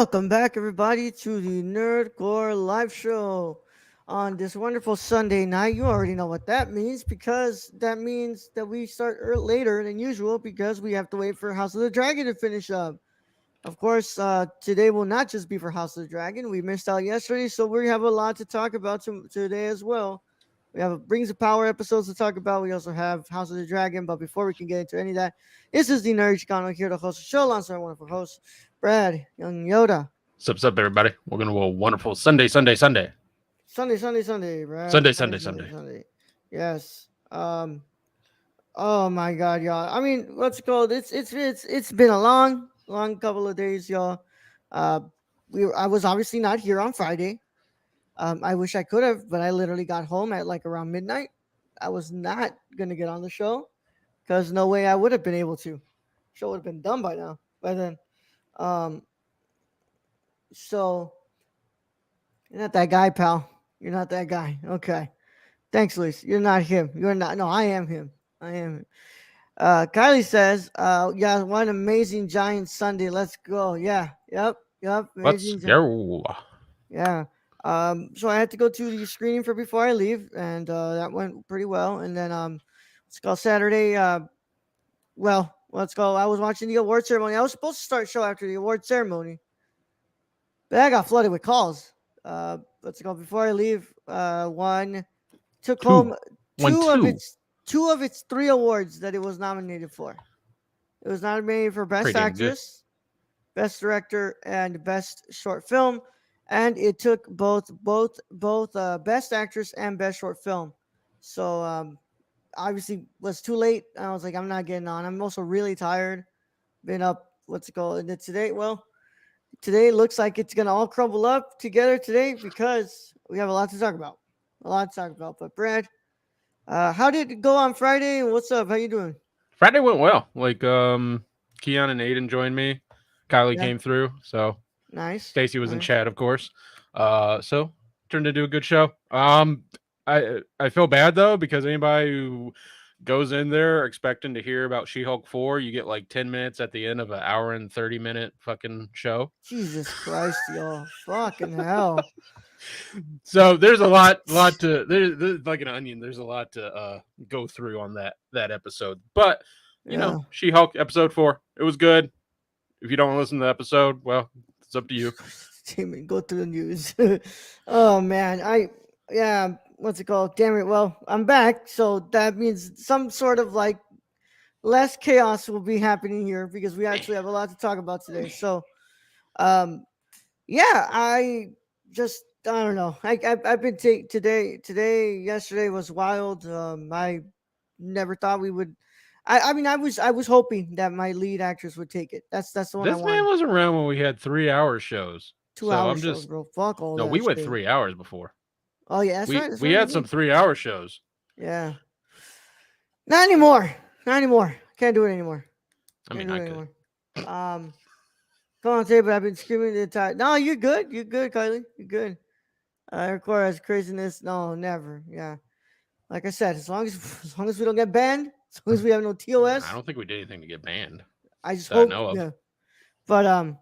Welcome back, everybody, to the Nerdcore Live Show on this wonderful Sunday night. You already know what that means because that means that we start later than usual because we have to wait for House of the Dragon to finish up. Of course, today will not just be for House of the Dragon. We missed out yesterday, so we have a lot to talk about today as well. We have Rings of Power episodes to talk about. We also have House of the Dragon. But before we can get into any of that, this is the Nerd Chicano here to host the show alongside our wonderful host, Brad, Young Yoda. Sup, everybody. Welcome to a wonderful Sunday. Sunday, Brad. Sunday. Yes. Oh my God, y'all. I mean, what's it called? It's been a long couple of days, y'all. Uh, I was obviously not here on Friday. I wish I could have, but I literally got home at like around midnight. I was not gonna get on the show because no way I would have been able to. Show would have been done by now. By then, um, so you're not that guy, pal. You're not that guy. Okay. Thanks, Luis. You're not him. You're not. No, I am him. I am him. Kylie says, yeah, what an amazing Giant Sunday. Let's go. Yeah. Yep. Let's Amazing. go. Yeah. So I had to go to the screening for before I leave, and that went pretty well. And then let's go Saturday. Well, let's go. I was watching the award ceremony. I was supposed to start show after the award ceremony, but I got flooded with calls. Let's go before I leave. One took home two of Two. its three awards that it was nominated for. It was nominated for Best Pretty damn good. Actress, Best Director, and Best Short Film, and it took both Best Actress and Best Short Film. So obviously was too late. I was like, I'm not getting on. I'm also really tired. Been up. What's it called? And today, well, today looks like it's gonna all crumble up together today because we have a lot to talk about. A lot to talk about. But Brad, how did it go on Friday? What's up? How you doing? Friday went well. Like Keon and Aiden joined me. Kylie Yeah, came through. So nice. Stacy was in Nice. chat, of course. So turned into a good show. I feel bad though because anybody who goes in there expecting to hear about She-Hulk 4, you get like 10 minutes at the end of an hour and 30-minute fucking show. Jesus Christ, y'all. Fucking hell. So there's a lot to there's like an onion. There's a lot to go through on that episode. But Yeah. She-Hulk episode 4, it was good. If you don't listen to the episode, well, it's up to you. Damn it, go through the news. Oh man, yeah, what's it called? Damn it. Well, I'm back, so that means some sort of like less chaos will be happening here because we actually have a lot to talk about today. So, um, yeah, I don't know. I've been today. Yesterday was wild. I never thought we would. I mean, I was hoping that my lead actress would take it. That's the one I This man wanted. was around when we had 3-hour shows. Two So hour I'm shows, just bro. Fuck all no, we that went shit. 3 hours before. Oh yeah, that's right. That's We right. had some 3-hour shows. Yeah. Not anymore. Not anymore. Can't do it anymore. I Can't mean, do I it could. anymore. Come on, say, but I've been screaming the entire. No, you're good. You're good, Kylie. You're good. Record as craziness. No, never. Yeah. Like I said, as long as as long as we don't get banned, as long as we have no I TOS, don't think we did anything to get banned I just that I hope. know of. Yeah. But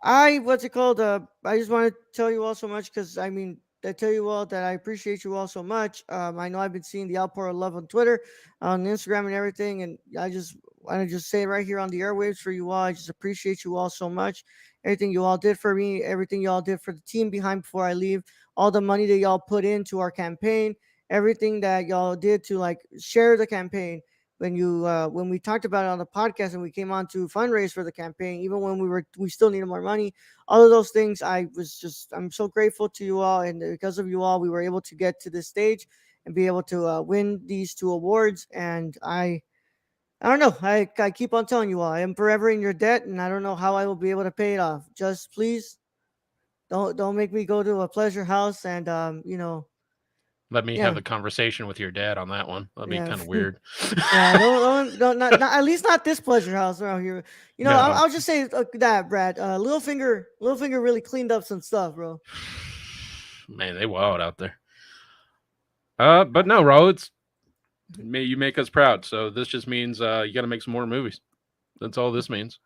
I what's it called? I just want to tell you all so much because I mean I tell you all that I appreciate you all so much. I know I've been seeing the outpour of love on Twitter, on Instagram, and everything, and I just want to just say it right here on the airwaves for you all. I just appreciate you all so much. Everything you all did for me, everything you all did for the team behind before I leave, all the money that y'all put into our campaign, everything that y'all did to like share the campaign when we talked about it on the podcast and we came on to fundraise for the campaign, even when we still needed more money, all of those things, I'm so grateful to you all, and because of you all, we were able to get to this stage and be able to win these two awards. And I don't know, I keep on telling you all, I am forever in your debt, and I don't know how I will be able to pay it off. Just please don't make me go to a pleasure house and Let me have yeah. the conversation with your dad on that one. That'd be Yeah. kind of weird. Yeah, don't not at least not this pleasure house around here. No. I'll just say that, Brad. Littlefinger really cleaned up some stuff, bro. Man, they wild out there. But no, Raul, you make us proud. So this just means you got to make some more movies. That's all this means.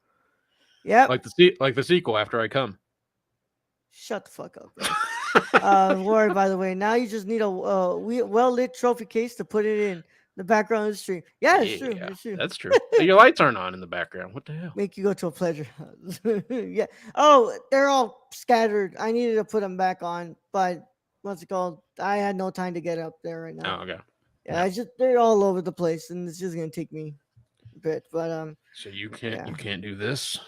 Yep. Like the sequel after I come. Shut the fuck up, bro. Rory, by the way, now you just need a well lit trophy case to put it in the background of the stream. Yeah, it's true. Yeah, It's true. that's true. Your lights aren't on in the background. What the hell? Make you go to a pleasure house. Yeah. Oh, they're all scattered. I needed to put them back on, but what's it called? I had no time to get up there right now. Oh, okay. Yeah, I just they're all over the place, and it's just gonna take me a bit. But So you can't Yeah. you can't do this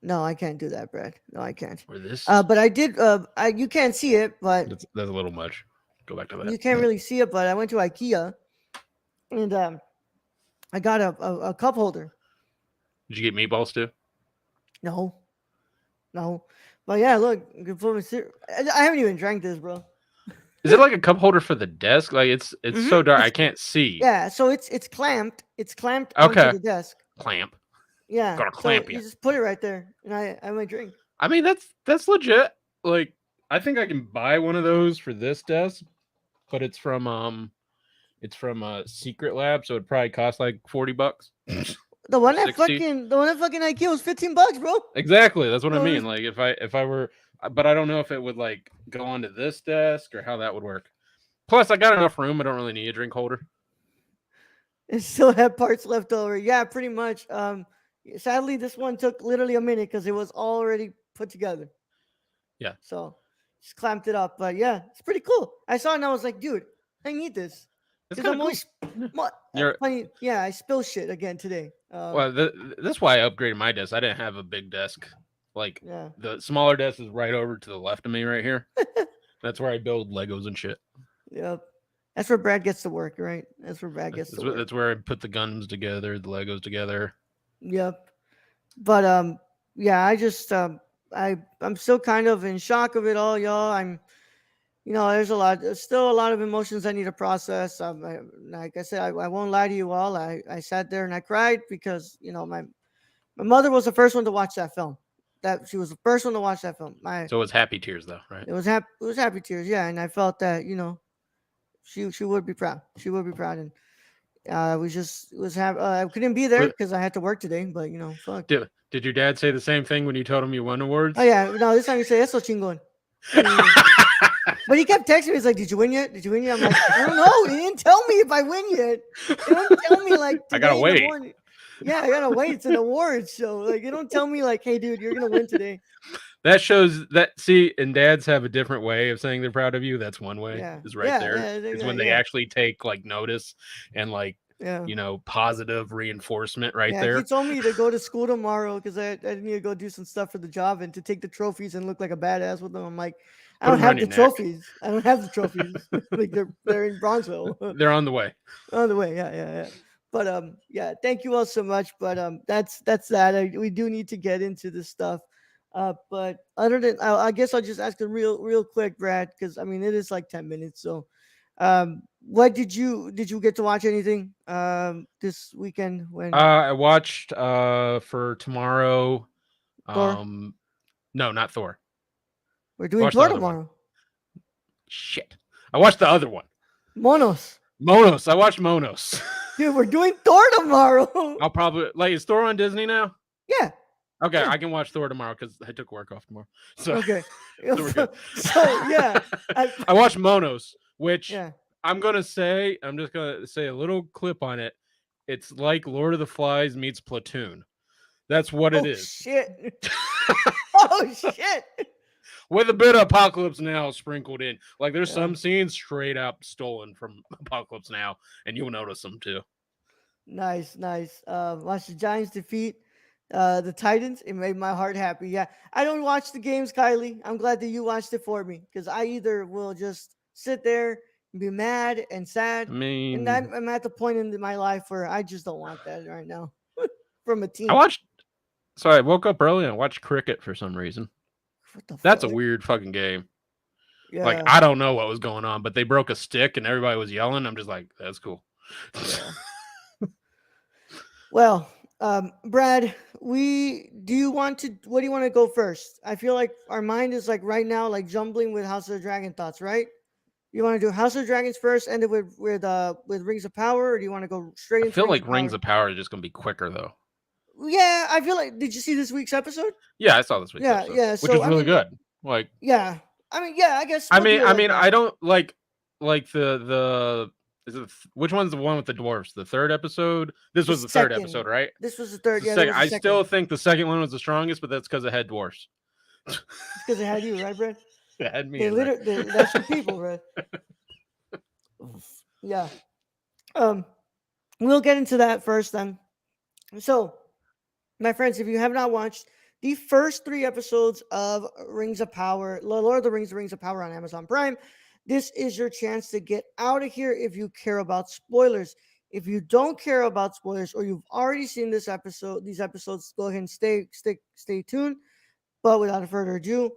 no, I can't do that, Brad. No, I can't. or this. But I did. You can't see it, but That's a little much. Go back to that. you can't really see it. But I went to IKEA, and I got a cup holder. Did you get meatballs too? No, no. But yeah, look, you can put my I haven't even drank this, bro. Is it like a cup holder for the desk? Like it's so dark I can't see. Yeah, so it's clamped. It's clamped Okay. onto the desk. Clamp. Yeah. Gotta so clamp ya. you just put it right there, and I might drink. I mean that's legit. Like I think I can buy one of those for this desk, but it's from Secret Lab, so it'd probably cost like $40. The one at 60. fucking IKEA was $15, bro. Exactly, that's what I No, mean. Like if I were, but I don't know if it would like go onto this desk or how that would work. Plus, I got enough room. I don't really need a drink holder. It still had parts left over. Yeah, pretty much. Sadly, this one took literally a minute because it was already put together. Yeah. So just clamped it up. But yeah, it's pretty cool. I saw it and I was like, dude, I need this. It's 'Cause kind I'm of cool. always You're- funny. Yeah, I spill shit again today. Well, that's why I upgraded my desk. I didn't have a big desk. Like Yeah. the smaller desk is right over to the left of me right here. That's where I build Legos and shit. Yep. That's where Brad gets to work, right? That's where Brad gets to work. That's where I put the guns together, the Legos together. Yep. But yeah, I just I'm still kind of in shock of it all, y'all. There's still a lot of emotions I need to process. Like I said, I won't lie to you all. I sat there and I cried because my mother was the first one to watch that film. That she was the first one to watch that film. So it's happy tears though, right? It was happy tears, yeah. And I felt that she would be proud. She would be proud, and I couldn't be there because I had to work today. But fuck. Did your dad say the same thing when you told him you won awards? Oh yeah, no. This time he said, "Eso chingón." But he kept texting me. He's like, "Did you win yet? Did you win yet?" I'm like, "I don't know. He didn't tell me if I win yet. He don't tell me like I gotta today in the wait. morning." Yeah, I gotta wait. It's an awards show. Like, you don't tell me like, "Hey, dude, you're gonna win today." That shows that. See, and dads have a different way of saying they're proud of you. That's one way. Yeah. Is right Yeah, there. yeah, Is when they yeah. actually take like notice and like Yeah. positive reinforcement right Yeah, there. he told me to go to school tomorrow because I need to go do some stuff for the job and to take the trophies and look like a badass with them. I'm like, I Put don't 'em have around the your neck. trophies. I don't have the trophies. Like they're in Bronzeville. They're on the way. On the way, yeah. But yeah, thank you all so much. But that's that. We do need to get into this stuff. But other than, I guess I'll just ask a real quick, Brad, because I mean it is like 10 minutes. So, what did you get to watch anything this weekend when I watched for tomorrow. Thor? No, not Thor. We're doing watch the Thor other one. tomorrow? Shit. I watched the other one. Monos. Monos. I watched Monos. Dude, we're doing Thor tomorrow. I'll probably is Thor on Disney now? Yeah. Okay, Yeah. I can watch Thor tomorrow because I took work off tomorrow. So Okay. so we're good. So yeah. I watched Monos, which Yeah. I'm just gonna say a little clip on it. It's like Lord of the Flies meets Platoon. That's what it is. Shit. Oh shit. With a bit of Apocalypse Now sprinkled in. Like there's Yeah. some scenes straight up stolen from Apocalypse Now, and you'll notice them too. Nice. Watch the Giants defeat the Titans. It made my heart happy. Yeah. I don't watch the games, Kylie. I'm glad that you watched it for me because I either will just sit there and be mad and sad. I mean, And I'm at the point in my life where I just don't want that right now from a team. I woke up early and I watched cricket for some reason. What the That's a fuck? weird fucking game. Yeah. Like I don't know what was going on, but they broke a stick and everybody was yelling. I'm just like, that's cool. Well, Brad, what do you want to go first? I feel like our mind is like right now, like jumbling with House of the Dragon thoughts, right? You want to do House of the Dragons first, end it with Rings of Power, or do you want to go straight I into feel like of Rings Power? of Power is just gonna be quicker though. Yeah, I feel like. Did you see this week's episode? Yeah, I saw this week's Yeah, episode, yeah, which so, is I really mean, good. Like, Yeah. I mean, yeah, I guess. I we'll do mean, it I like mean, that. I don't like the is it which one's the one with the dwarfs? The third episode. This The was the third second. episode, right? This was the It's third. the Yeah, there second. was a I second. still think the second one was the strongest, but that's because it had dwarfs. It's because it had you, right, Brad? It had me They in there. literally, that's your people, Brad. Yeah. We'll get into that first then. So, my friends, if you have not watched the first 3 episodes of Rings of Power, Lord of the Rings of Power on Amazon Prime, this is your chance to get out of here if you care about spoilers. If you don't care about spoilers or you've already seen these episodes, go ahead and stay tuned. But without further ado,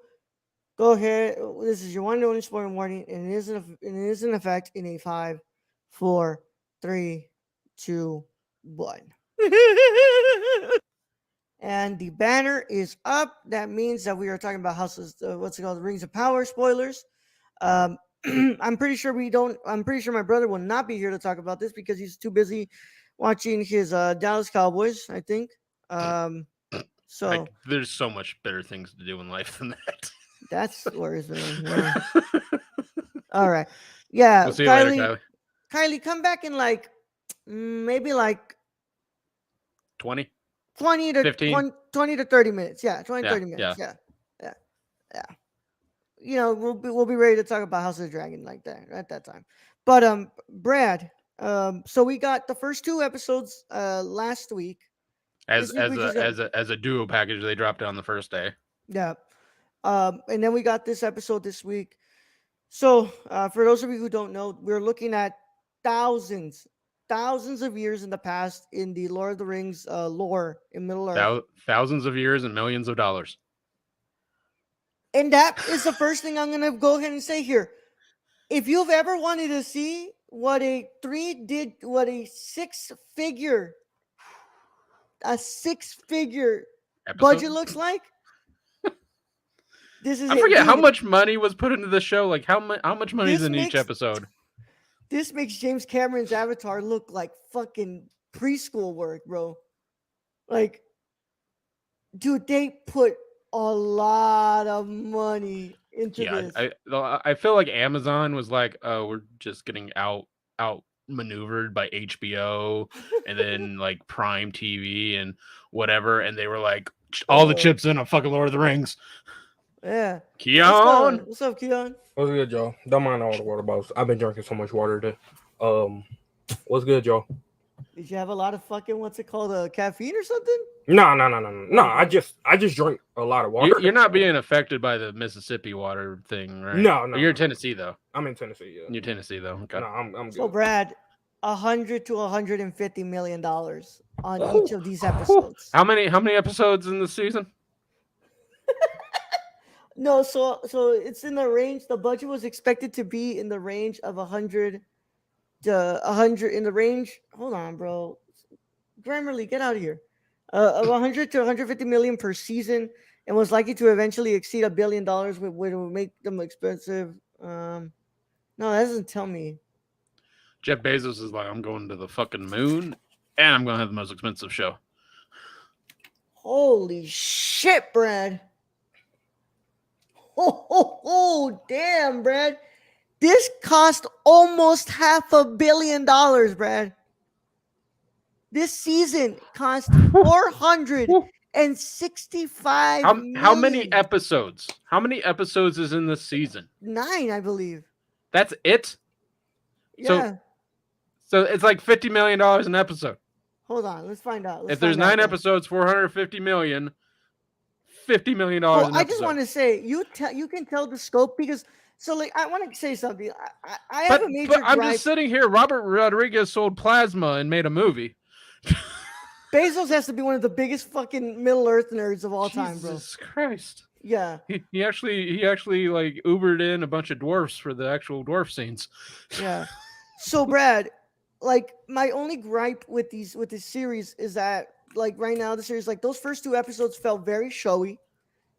go ahead. This is your one and only spoiler warning, and it is in effect in a 5, 4, 3, 2, 1. And the banner is up. That means that we are talking about houses. What's it called? Rings of Power spoilers. I'm pretty sure my brother will not be here to talk about this because he's too busy watching his Dallas Cowboys, I think. So there's so much better things to do in life than that. that's where it's been. Yeah. All right. Yeah. We'll see you later, Kylie. Kylie, come back in like maybe like 20 to 15? 20 to 30 minutes. Yeah, 30 minutes. Yeah. You know, we'll be ready to talk about House of the Dragon like that at that time. But Brad, so we got the first 2 episodes last week. As a duo package they dropped on the first day. Yeah. And then we got this episode this week. So, for those of you who don't know, we're looking at thousands of years in the past in the Lord of the Rings lore in Middle Earth. Thousands of years and millions of dollars. And that is the first thing I'm going to go ahead and say here. If you've ever wanted to see what a six-figure budget looks like, this is I forget how much money was put into the show. Like how much money is in each episode? This makes James Cameron's Avatar look like fucking preschool work, bro. Like, dude, they put a lot of money into this. I feel like Amazon was like, oh, we're just getting out maneuvered by HBO and then like Prime TV and whatever, and they were like, all the chips in a fucking Lord of the Rings. Yeah. Keon, what's up, Keon? What's good, y'all? Don't mind all the water bottles. I've been drinking so much water today. What's good, y'all? Did you have a lot of fucking caffeine or something? No. I just drink a lot of water. You're not being affected by the Mississippi water thing, right? No. You're in Tennessee though. I'm in Tennessee. Yeah. You're Tennessee though. Okay. No, I'm good. So Brad, $100 to $150 million on each of these episodes. How many episodes in the season? No, so it's in the range. The budget was expected to be in the range of 100 to 100 in the range. Hold on, bro. Grammarly, get out of here. Of 100 to 150 million per season, and was likely to eventually exceed $1 billion, which would make them expensive. No, that doesn't tell me. Jeff Bezos is like, I'm going to the fucking moon, and I'm going to have the most expensive show. Holy shit, Brad. Oh, damn, Brad. This cost almost $500 million, Brad. This season cost 465 How many episodes? How many episodes is in this season? 9, I believe. That's it? Yeah. So it's like $50 million an episode. Hold on, let's find out. If there's 9 episodes, 450 million, $50 million an episode. I just want to say, you can tell the scope because I want to say something. I have a major. But I'm just sitting here. Robert Rodriguez sold plasma and made a movie. Bezos has to be one of the biggest fucking Middle Earth nerds of all time, bro. Jesus Christ. Yeah. He actually like Ubered in a bunch of dwarfs for the actual dwarf scenes. Yeah. So Brad, like my only gripe with this series is that like right now the series, like those first 2 episodes felt very showy.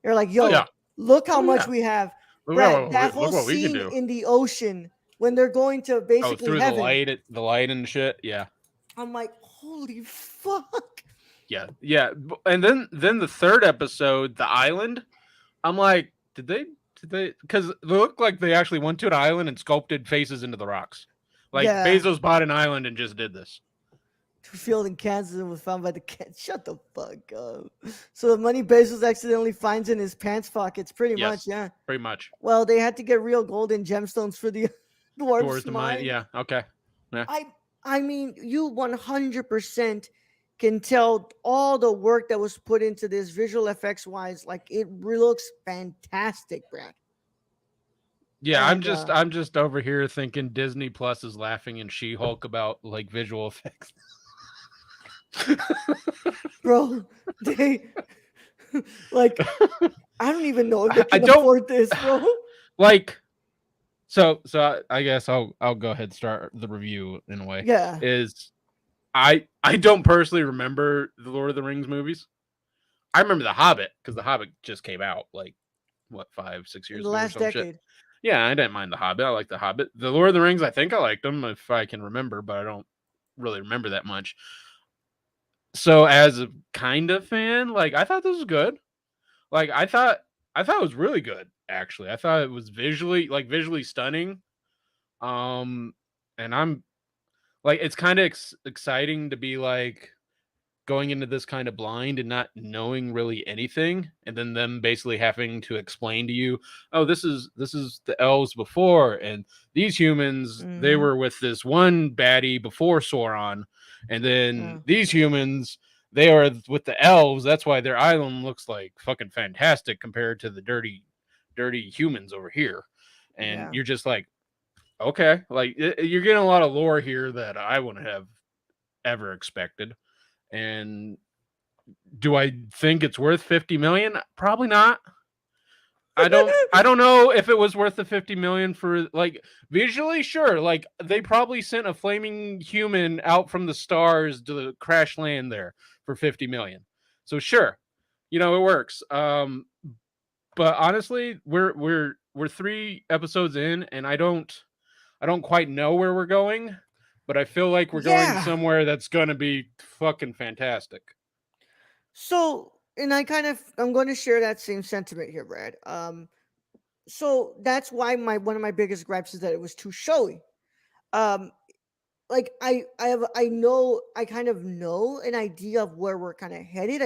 You're like, yo, look how much we have. Brad, that whole scene in the ocean when they're going to basically through heaven. the light and shit. Yeah. I'm like, holy fuck. Yeah. And then the third episode, the island. I'm like, did they Did they? Because it looked like they actually went to an island and sculpted faces into the rocks. Like Yeah. Bezos bought an island and just did this. Field in Kansas and was found by the Shut the fuck up. So the money Bezos accidentally finds in his pants pockets, pretty much, Yes. yeah. Pretty much. Well, they had to get real gold and gemstones for the dwarf's Towards the mine. mine. Yeah. Okay. I mean, you 100% can tell all the work that was put into this visual effects wise. Like it looks fantastic, Brad. Yeah, And, I'm just over here thinking Disney Plus is laughing in She-Hulk about like visual effects. bro, they like I don't even know if they I can don't- afford this, bro. Like, so I guess I'll go ahead and start the review in a way. Yeah. Is I don't personally remember the Lord of the Rings movies. I remember The Hobbit because The Hobbit just came out like what 5-6 years In the ago or last some shit. decade. Yeah, I didn't mind The Hobbit. I like The Hobbit. The Lord of the Rings, I think I liked them if I can remember, but I don't really remember that much. So as a kind of fan, like I thought this was good. Like I thought it was really good actually. I thought it was visually stunning. And I'm like it's kind of exciting to be like going into this kind of blind and not knowing really anything, and then them basically having to explain to you, oh, this is the elves before, and these humans they Mhm. were with this one baddie before Sauron, and then Yeah. these humans they are with the elves. That's why their island looks like fucking fantastic compared to the dirty humans over here. And Yeah. you're just like, okay, like you're getting a lot of lore here that I wouldn't have ever expected. And do I think it's worth 50 million? Probably not. I don't know if it was worth the 50 million for like visually, sure. Like they probably sent a flaming human out from the stars to crash land there for 50 million. So sure, it works. But honestly, we're 3 episodes in and I don't quite know where we're going, but I feel like we're going Yeah. somewhere that's going to be fucking fantastic. So, and I'm going to share that same sentiment here, Brad. So that's why one of my biggest gripes is that it was too showy. Like I kind of know an idea of where we're kind of headed.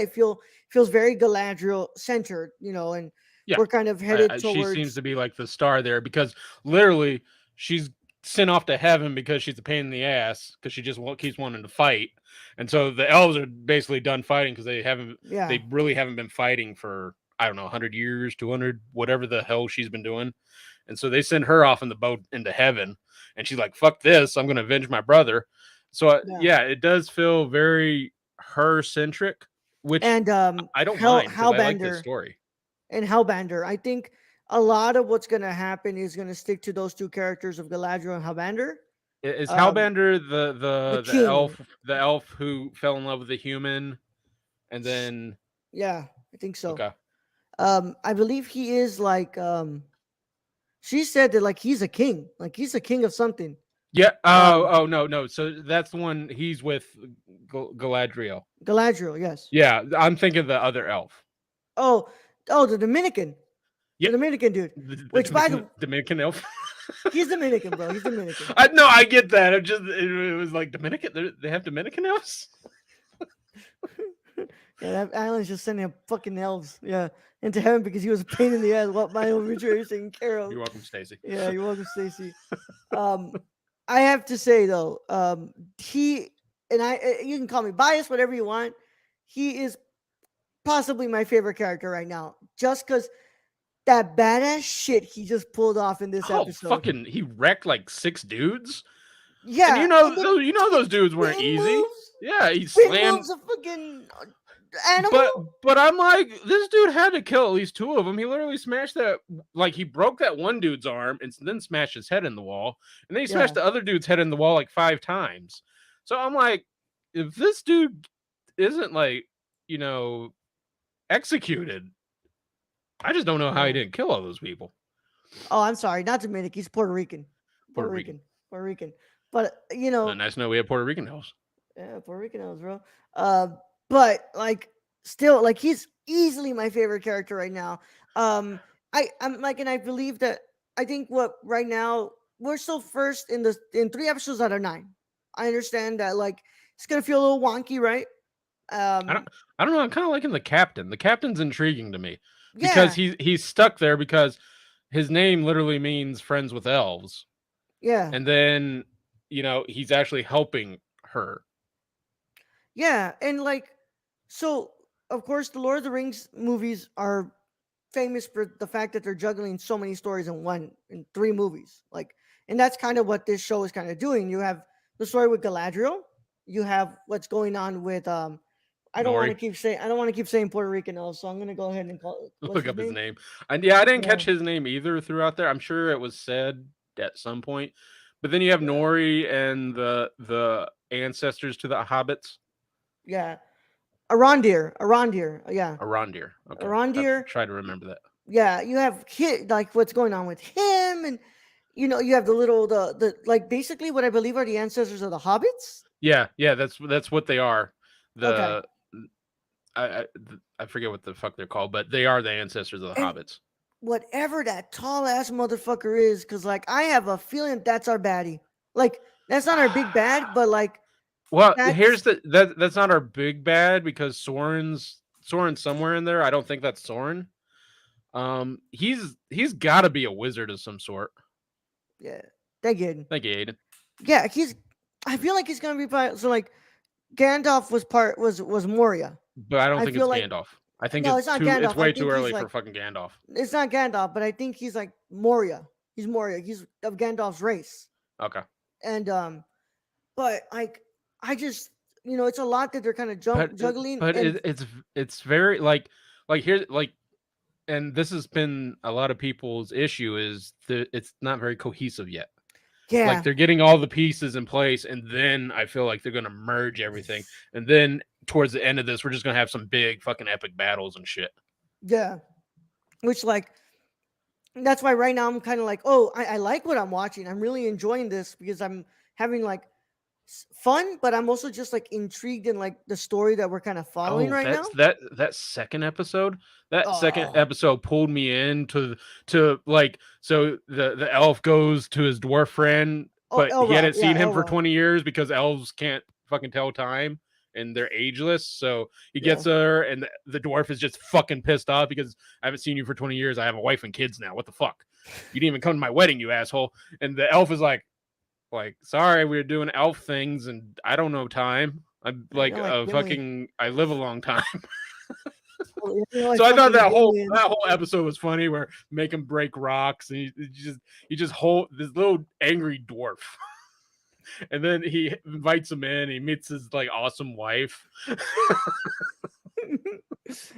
Feels very Galadriel centered, and Yeah. we're kind of headed She towards. seems to be like the star there because literally she's sent off to heaven because she's a pain in the ass because she just keeps wanting to fight, and so the elves are basically done fighting because Yeah. they really haven't been fighting for I don't know 100 years, 200, whatever the hell she's been doing, and so they send her off in the boat into heaven, and she's like, "Fuck this! I'm going to avenge my brother." So Yeah. it does feel very her centric, which And I don't mind because I like Hellbender this story. and Hellbender. I think a lot of what's gonna happen is gonna stick to those two characters of Galadriel and Hellbender. Is Um, Hellbender the king. elf who fell in love with the human, and then Yeah, I think so. okay, I believe he is like she said that like he's a king of something. yeah. Um, Oh no. So that's the one he's with Galadriel. Galadriel, yes. Yeah, I'm thinking the other elf. Oh, the Dominican. Yeah. The Dominican dude. The Which by the Dominican elf. he's Dominican, bro. He's Dominican. I get that. It was like Dominican. They have Dominican elves. Yeah, that island's just sending up fucking elves. Yeah, into heaven because he was a pain in the ass. What my own is taking care of. You're welcome, Stacy. Yeah, you're welcome, Stacy. I have to say though, he and you can call me biased, whatever you want. He is possibly my favorite character right now, just because that badass shit he just pulled off in this episode. Fucking, he wrecked like 6 dudes. Yeah, And those dudes weren't wind easy. moves, Yeah, he wind slammed. moves a fucking animal. But I'm like, this dude had to kill at least 2 of them. He literally smashed that, like he broke that one dude's arm and then smashed his head in the wall, and then he smashed the other dude's head in the wall like 5 times. So I'm like, if this dude isn't like, executed, I just don't know how he didn't kill all those people. Oh, I'm sorry, not Dominican. He's Puerto Rican. Puerto Rican. But Nice to know we have Puerto Rican elves. Yeah, Puerto Rican elves, bro. But like, still, like, he's easily my favorite character right now. I'm like, and I believe that I think what right now we're still first in 3 episodes out of 9. I understand that like it's gonna feel a little wonky, right? I don't Um, I don't know. I'm kind of liking the captain. The captain's intriguing to me because yeah, he's stuck there because his name literally means friends with elves, yeah, and then he's actually helping her. yeah, and like, so of course the Lord of the Rings movies are famous for the fact that they're juggling so many stories in 3 movies. Like, and that's kind of what this show is kind of doing. You have the story with Galadriel. You have what's going on with Nori, I don't want to keep saying Puerto Rican elves, so I'm gonna go ahead and call what's look his up his name? name. And yeah, I didn't Yeah, catch his name either throughout there. I'm sure it was said at some point. But then you have yeah, Nori and the ancestors to the hobbits. yeah. Arondir, yeah, Arondir. Okay. Have to Arondir. try to remember that. Yeah, you have like what's going on with him, and you have the little the like basically what I believe are the ancestors of the hobbits. Yeah, yeah, that's what they are. Okay, The I forget what the fuck they're called, but they are the ancestors of the and hobbits. whatever that tall ass motherfucker is, because like I have a feeling that's our baddie. Like that's not our big bad, but like Well, that's here's that's not our big bad because Soren's somewhere in there. I don't think that's Soren. He's got to be a wizard of some sort. yeah, they good. Thank you, Aiden. Yeah, he's. I feel like he's gonna be part. So like Gandalf was Moria. But I don't I think feel it's like Gandalf. I think no, it's not it's Gandalf. I way too think he's early for like fucking Gandalf. it's not Gandalf, but I think he's like Moria. He's Moria. He's of Gandalf's race. Okay. And but like I just it's a lot that they're kind of juggling But and it's very like here like and this has been a lot of people's issue is that it's not very cohesive yet. Like yeah, they're getting all the pieces in place, and then I feel like they're gonna merge everything, and then towards the end of this, we're just gonna have some big fucking epic battles and shit. yeah. Which like that's why right now I'm kind of like, oh, I like what I'm watching. I'm really enjoying this because I'm having like fun, but I'm also just like intrigued in like the story that we're kind of following Oh, right now. that second episode. That second Oh, episode pulled me in to like so the elf goes to his dwarf friend, oh, but he Elrond, hadn't yeah, seen him for Elrond, 20 years because elves can't fucking tell time and they're ageless. So he yeah, gets her, and the dwarf is just fucking pissed off because I haven't seen you for 20 years. I have a wife and kids now. What the fuck? You didn't even come to my wedding, you asshole. And the elf is like, sorry, we were doing elf things and I don't know time. I'm like like Gimli, I live a long time. like So I thought fucking that whole Gimli. episode was funny where make him break rocks and he just hold this little angry dwarf. And then he invites him in, he meets his like awesome wife.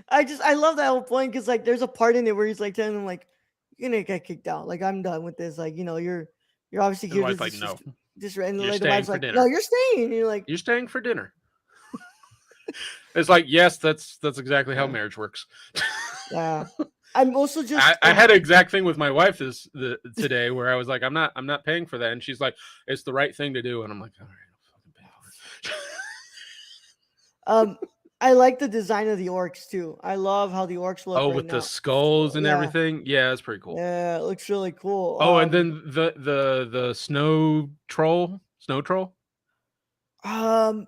I love that whole point because like there's a part in it where he's like telling him like you're gonna get kicked out. Like I'm done with this. Like you're obviously His here. wife's This like, is no, just and you're like the staying wife's for like, dinner. no, you're staying. And you're like, You're staying for dinner. It's like, yes, that's exactly how yeah, marriage works. yeah. I'm also just I had an exact thing with my wife today where I was like, I'm not paying for that, and she's like, it's the right thing to do, and I'm like, all right, I'll fucking pay for it. I like the design of the orcs too. I love how the orcs look Oh, right with the now. skulls and Yeah, everything, yeah, that's pretty cool. yeah, it looks really cool. Oh, and then the snow troll. I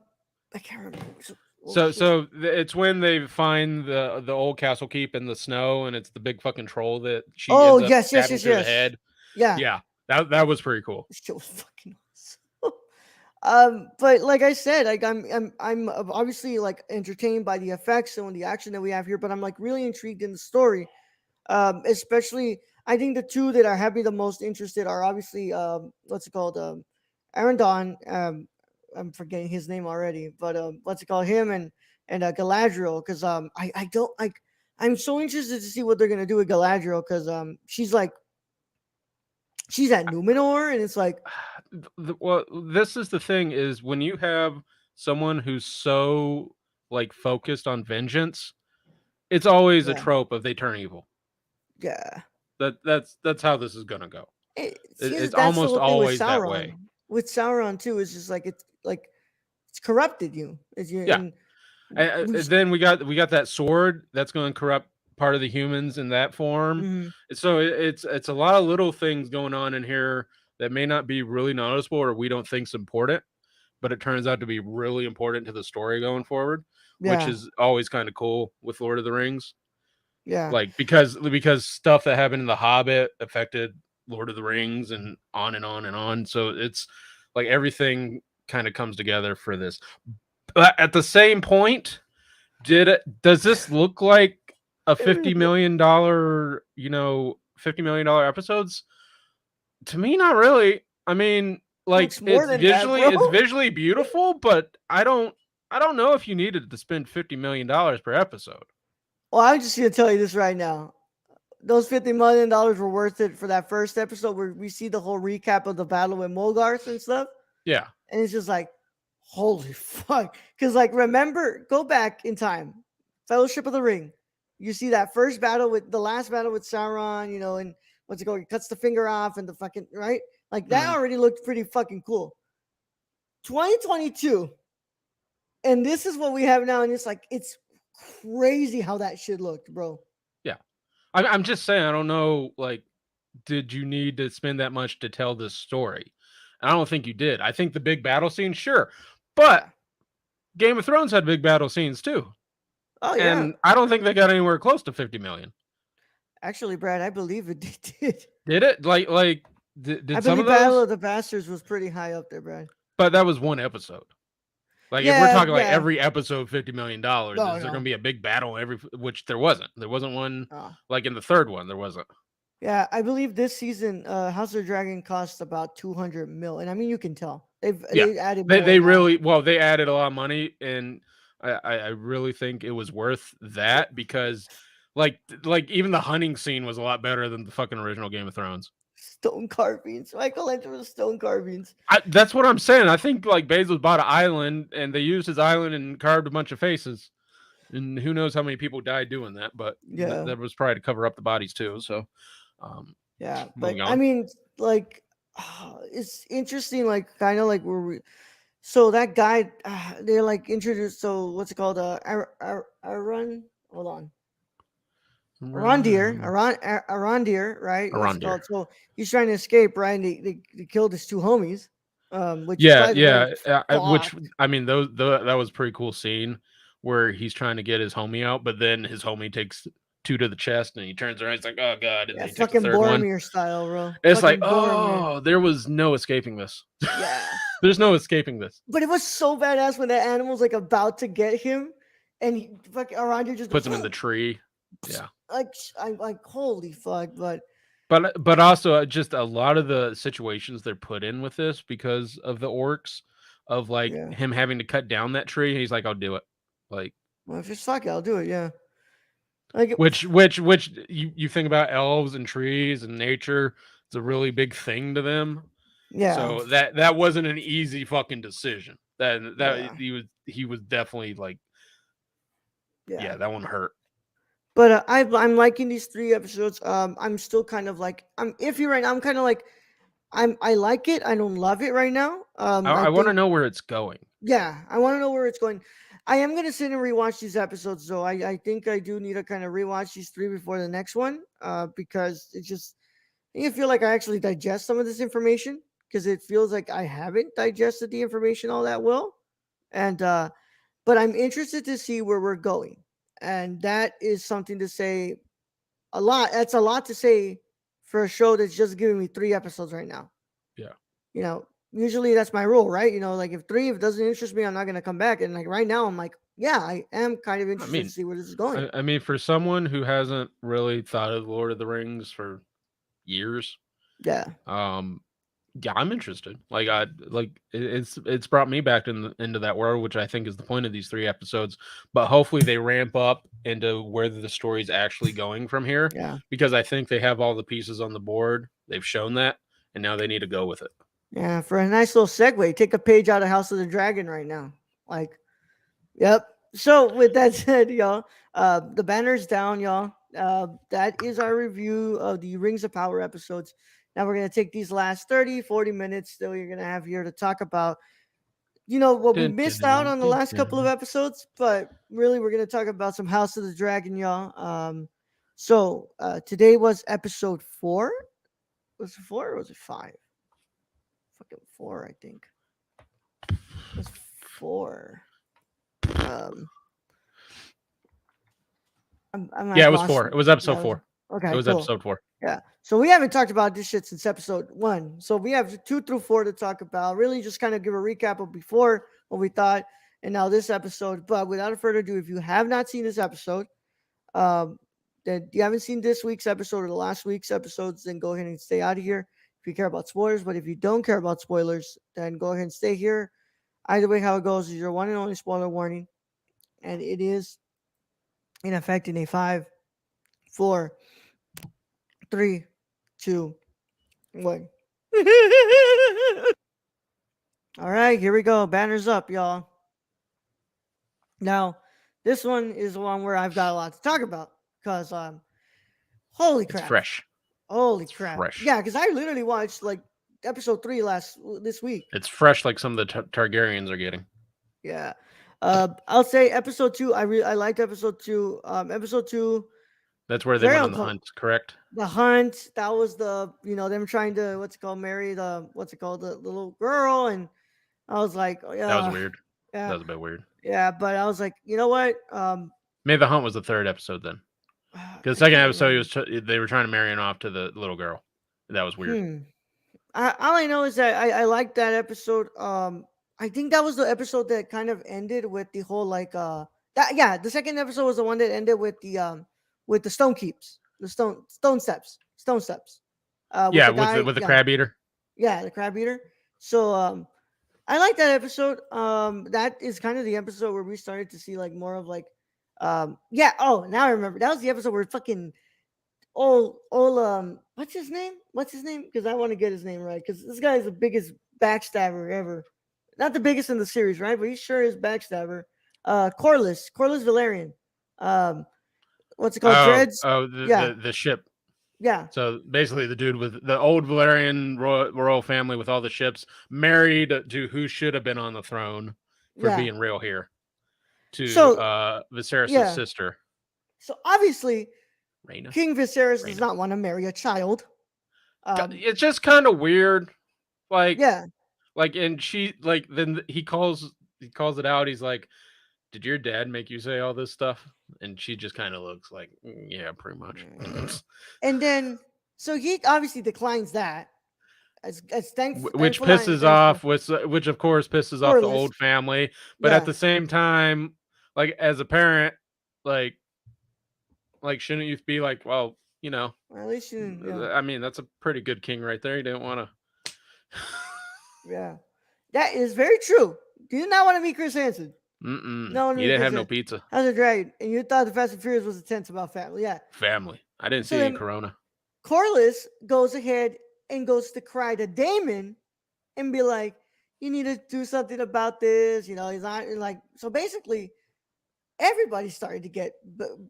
can't remember. It's when they find the old castle keep in the snow, and it's the big fucking troll that she Oh ends up yes, yes, stabbing yes, through the yes. head. Yeah, Yeah, that was pretty cool. this shit was fucking awesome. But like I said, like I'm obviously like entertained by the effects and the action that we have here, but I'm like really intrigued in the story. Especially I think the two that are have me the most interested are obviously what's it called? Arendon. I'm forgetting his name already, but what's it called? Him and Galadriel, because I don't like. I'm so interested to see what they're gonna do with Galadriel because she's at Numenor and it's like Well, this is the thing: is when you have someone who's so like focused on vengeance, it's always a yeah, trope of they turn evil. yeah. That's how this is gonna go. It's That's the almost whole thing with always that Sauron. way. With Sauron too, it's just it's corrupted you. Is you Yeah. and And we then we got that sword that's going to corrupt part of the humans in that form. Mhm. So it's a lot of little things going on in here that may not be really noticeable or we don't think's important, but it turns out to be really important to the story going forward, which Yeah. is always kind of cool with Lord of the Rings. Yeah. Like because stuff that happened in The Hobbit affected Lord of the Rings and on and on and on. So it's like everything kind of comes together for this. But at the same point, does this look like a $50 million, $50 million episodes? To me, not really. I mean, like Looks more it's than that, bro. visually beautiful, but I don't know if you needed to spend $50 million per episode. Well, I'm just gonna tell you this right now. Those $50 million were worth it for that first episode where we see the whole recap of the battle with Mogarth and stuff. Yeah. And it's just like, holy fuck. Because, like, remember, go back in time. Fellowship of the Ring. You see that first battle with the last battle with Sauron, and what's it called? He cuts the finger off and the fucking, right? Like, that Mhm. already looked pretty fucking cool. 2022. And this is what we have now. And it's like, it's crazy how that shit looked, bro. I'm just saying, I don't know, like, did you need to spend that much to tell this story? I don't think you did. I think the big battle scene, sure. But Yeah. Game of Thrones had big battle scenes too. Oh, yeah. And I don't think they got anywhere close to 50 million. Actually, Brad, I believe it did. Did it? Like did I some believe of Battle those? of the Bastards was pretty high up there, Brad. But that was one episode. Like if we're Yeah, talking like yeah. every episode $50 million, No, is there no. going to be a big battle every? Which there wasn't. There wasn't one Oh. like in the third one. There wasn't. Yeah, I believe this season, House of the Dragon cost about 200 mil, and I mean you can tell they added more. They now. really they added a lot of money, and I really think it was worth that because like even the hunting scene was a lot better than the fucking original Game of Thrones. Stone carvings. Michelangelo's stone carvings. That's what I'm saying. I think like Bezos bought an island and they used his island and carved a bunch of faces, and who knows how many people died doing that, but Yeah. that was probably to cover up the bodies too. So Yeah, but moving I on. mean, like, it's interesting. Like, kind of like so that guy, they're like introduced. So what's it called? Aron. Hold on. Arondir, right? What's it Arondir. called? So he's trying to escape, right? And they killed his two homies. Which Yeah, by the way, which fuck. I mean, that was a pretty cool scene where he's trying to get his homie out, but then his homie takes two to the chest and he turns around. He's like, "Oh god!" And Yeah, they take the fucking third one. Boromir style, bro. It's like, Fucking Boromir. oh, there was no escaping this. Yeah. There's no escaping this. But it was so badass when that animal's like about to get him, and he fucking Arondir just Puts him in the tree. Yeah. like I'm like holy fuck, but But also just a lot of the situations they're put in with this because of the orcs, of like yeah. him having to cut down that tree. And he's like, "I'll do it." Like, Well, if it's fuck it, I'll do it. Yeah. Like which you think about elves and trees and nature. It's a really big thing to them. yeah. So that wasn't an easy fucking decision. That Yeah. he was definitely like, yeah, that one hurt. But I'm liking these 3 episodes. I'm still kind of like I'm iffy right now. I'm kind of like I like it. I don't love it right now. I want to know where it's going. Yeah, I want to know where it's going. I am gonna sit and rewatch these episodes, though. I think I do need to kind of rewatch these 3 before the next one. Because it's just I feel like I actually digest some of this information because it feels like I haven't digested the information all that well. And but I'm interested to see where we're going. And that is something to say a lot. That's a lot to say for a show that's just giving me 3 episodes right now. Yeah. Usually that's my rule, right? Like if it doesn't interest me, I'm not gonna come back. And like right now, I'm like, yeah, I am kind of interested to see where this is going. I mean, for someone who hasn't really thought of Lord of the Rings for years, Yeah. yeah, I'm interested. Like it's brought me back into that world, which I think is the point of these 3 episodes. But hopefully they ramp up into where the story's actually going from here. Yeah. Because I think they have all the pieces on the board. They've shown that, and now they need to go with it. Yeah. For a nice little segue, take a page out of House of the Dragon right now. Like, yep. So with that said, y'all, the banner's down, y'all. That is our review of the Rings of Power episodes. Now we're going to take these last 30, 40 minutes that we're going to have here to talk about, what we missed out on the last couple of episodes, but really we're going to talk about some House of the Dragon, y'all. So today was episode 4. Was it 4 or was it 5? Fucking 4, I think. It was 4. Um, I'm Yeah, at it was loss. 4. It was episode Yeah, 4. okay, It was cool. episode 4. Yeah. So we haven't talked about this shit since episode 1. So we have 2 through 4 to talk about. Really just kind of give a recap of before what we thought and now this episode. But without further ado, if you have not seen this episode, that you haven't seen this week's episode or the last week's episodes, then go ahead and stay out of here if you care about spoilers. But if you don't care about spoilers, then go ahead and stay here. Either way, how it goes is your one and only spoiler warning. And it is in effect in a 5, 4, 3, 2, 1. All right, here we go. Banners up, y'all. Now, this one is the one where I've got a lot to talk about because, holy It's crap, fresh. holy It's crap, fresh. yeah, because I literally watched like episode 3 this week. It's fresh like some of the Targaryens are getting. Yeah, I'll say episode 2. I liked episode 2. Episode 2. That's where they Very went on the uncom- hunt, correct? The hunt, that was the, them trying to, marry the, the little girl. And I was like, oh, yeah, That was weird. yeah, That was a bit weird. yeah. But I was like, you know what? Maybe the hunt was the 3rd episode then. Because the second episode, they were trying to marry him off to the little girl. That was weird. All I know is that I liked that episode. I think that was the episode that kind of ended with the whole the second episode was the one that ended with the stone keeps, the stone steps. Yeah, with the crab eater. Yeah, the crab eater. So I like that episode. That is kind of the episode where we started to see like more of like oh, now I remember. That was the episode where fucking old what's his name? Because I want to get his name right. Because this guy is the biggest backstabber ever. Not the biggest in the series, right? But he sure is backstabber. Corlys Valerian. What's it called? Dreads. The ship. Yeah. So basically, the dude with the old Valerian royal family with all the ships, married to who should have been on the throne for being real here, to Viserys' sister. So obviously, Rhaena. King Viserys does not want to marry a child. It's just kind of weird, like and she then he calls it out. He's like, "Did your dad make you say all this stuff?" And she just kind of looks like, "Yeah, pretty much." And then, so he obviously declines that, as which pisses off, which of course pisses off the old family. But at the same time, like as a parent, like shouldn't you be like, well, at least I mean, that's a pretty good king right there. You didn't want to. Yeah, that is very true. You did not want to meet Chris Hansen. No, you didn't have no pizza. How's it dragon? And you thought the Fast and Furious was intense about family. Yeah, family. I didn't see any Corona. Corlys goes ahead and goes to cry to Daemon and be like, "You need to do something about this." He's not like, so basically, everybody started to get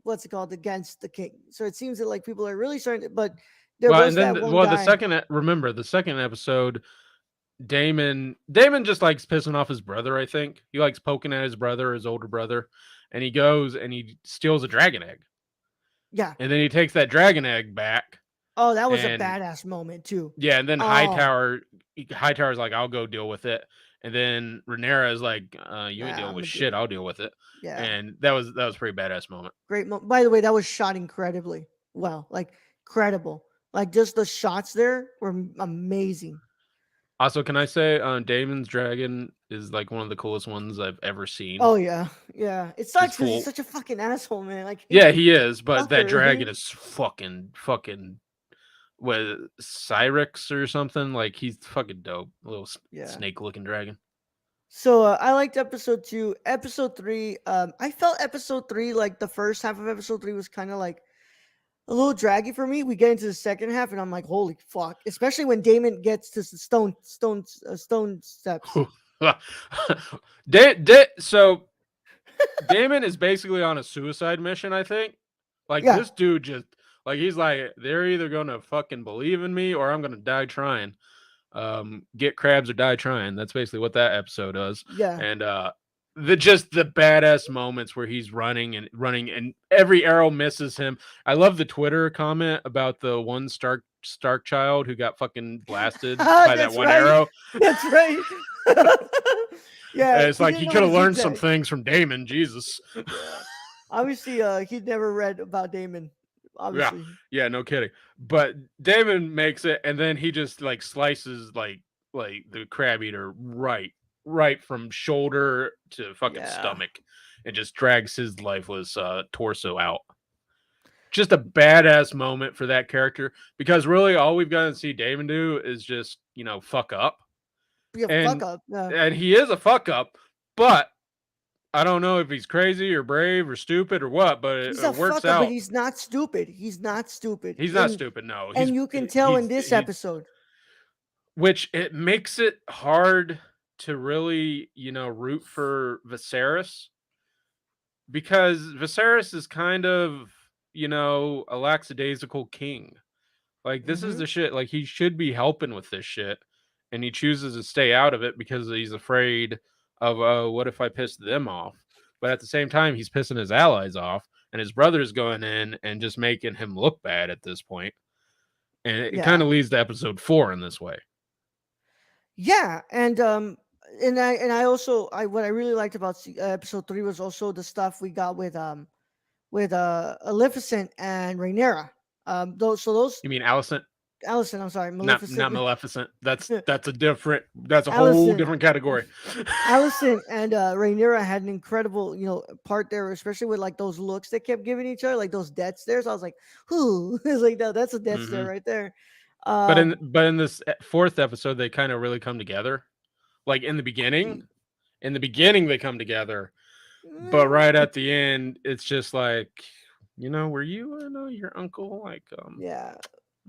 against the king. So it seems that like people are really starting to, but there was that one guy. Remember the second episode, Daemon just likes pissing off his brother. I think he likes poking at his older brother, and he goes and he steals a dragon egg. Yeah, and then he takes that dragon egg back. Oh, that was a badass moment too. Yeah, and then Hightower's like, "I'll go deal with it," and then Rhaenyra is like, "You ain't dealing with shit. I'll deal with it." Yeah, and that was a pretty badass moment. Great moment. By the way, that was shot incredibly well, like credible. Like just the shots there were amazing. Also, can I say Daemon's dragon is like one of the coolest ones I've ever seen. Oh yeah. It sucks because he's such a fucking asshole, man. Like he is, but that dragon is fucking with Cyrix or something. Like he's fucking dope. A little snake looking dragon. So I liked episode 2. Episode 3, I felt episode 3, like the first half of episode 3 was kind of like a little draggy for me. We get into the second half, and I'm like, holy fuck! Especially when Daemon gets to the stone steps. So Daemon is basically on a suicide mission. I think, this dude just he's like, they're either gonna fucking believe in me or I'm gonna die trying. Get crabs or die trying. That's basically what that episode does. Yeah. And the badass moments where he's running and every arrow misses him. I love the Twitter comment about the one Stark child who got fucking blasted by that That's one right. arrow. That's right. Yeah, And it's like didn't he know could have the learned some zigzag. things from Damon. Jesus. Yeah. Obviously, he'd never read about Damon. Obviously. Yeah, no kidding. But Damon makes it, and then he just like slices like the crab eater right from shoulder to fucking Yeah. stomach, and just drags his lifeless torso out. Just a badass moment for that character, because really all we've gotten to see Damon do is just fuck up, Yeah, and fuck up. Yeah. and he is a fuck up, but I don't know if he's crazy or brave or stupid or what, but He's it a works fuck up, but out. he's not stupid. He's not stupid. He's not stupid. No, And you can tell in this episode. which it makes it hard to really, root for Viserys, because Viserys is kind of, a lackadaisical king. Like, this is Mhm. the shit. Like, he should be helping with this shit, and he chooses to stay out of it because he's afraid of, oh, what if I piss them off? But at the same time, he's pissing his allies off, and his brother's going in and just making him look bad at this point. And it Yeah. kind of leads to episode 4 in this way. Yeah, and I also what I really liked about episode 3 was also the stuff we got with Maleficent and Rhaenyra. Those You mean Alicent? Allison, I'm sorry, Not Maleficent. Maleficent. That's a whole Alicent. different category. Allison and Rhaenyra had an incredible, part there, especially with like those looks they kept giving each other, like those death stares. I was like, "Who?" It's like, no, that's a death stare Mhm. right there. But in this 4th episode, they kind of really come together. Like in the beginning they come together, but right at the end, it's just like, were you your uncle? Like, yeah,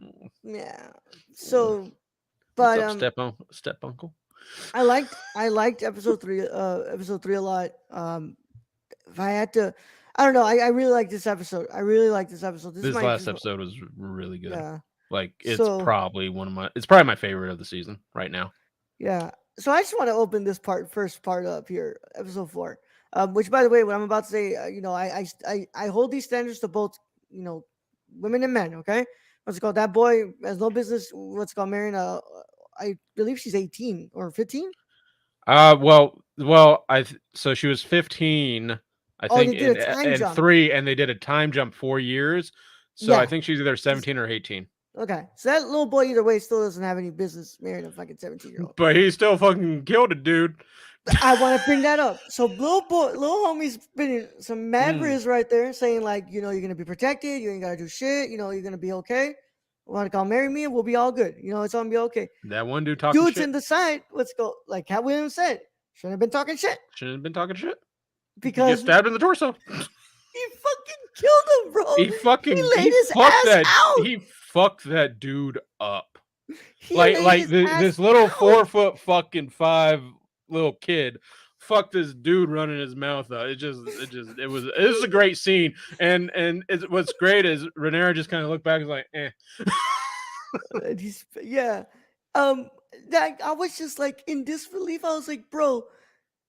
mm, yeah. So, what's but up, step uncle? I liked episode 3 a lot. If I had to, I don't know, I really like this episode. This This might last just, episode was really good. yeah. Like, it's So probably my favorite of the season right now. yeah. So I just want to open this first part up here, episode 4. Which, by the way, what I'm about to say, I hold these standards to both, women and men. Okay, what's it called? That boy has no business. What's it called? Marrying I believe she's 18 or 15. Well, so she was 15, I Oh, think, they did a time in jump. 3, and they did a time jump 4 years. So Yeah. I think she's either 17 or 18. Okay, so that little boy either way still doesn't have any business marrying a fucking 17-year-old. But he still fucking killed a dude. I want to bring that up. So little homie's spinning some mad riz right there, saying like, you're gonna be protected. You ain't gotta do shit. You're gonna be okay. Want to come marry me? We'll be all good. It's gonna be okay. That one dude talking Dudes shit. in the side, let's go. Like Cat Williams said, shouldn't have been talking shit Shouldn't have been talking shit. He because gets stabbed in the torso. he fucking killed him, bro. He fucking laid he his fucked ass that out. he fucked that dude up. He Like laid his ass this little out. 4'5" fucking little kid fucked this dude running his mouth out. It was a great scene. And what's great is Rhaenyra just kind of looked back and was like, eh. And yeah. That I was just like in disbelief. I was like, bro,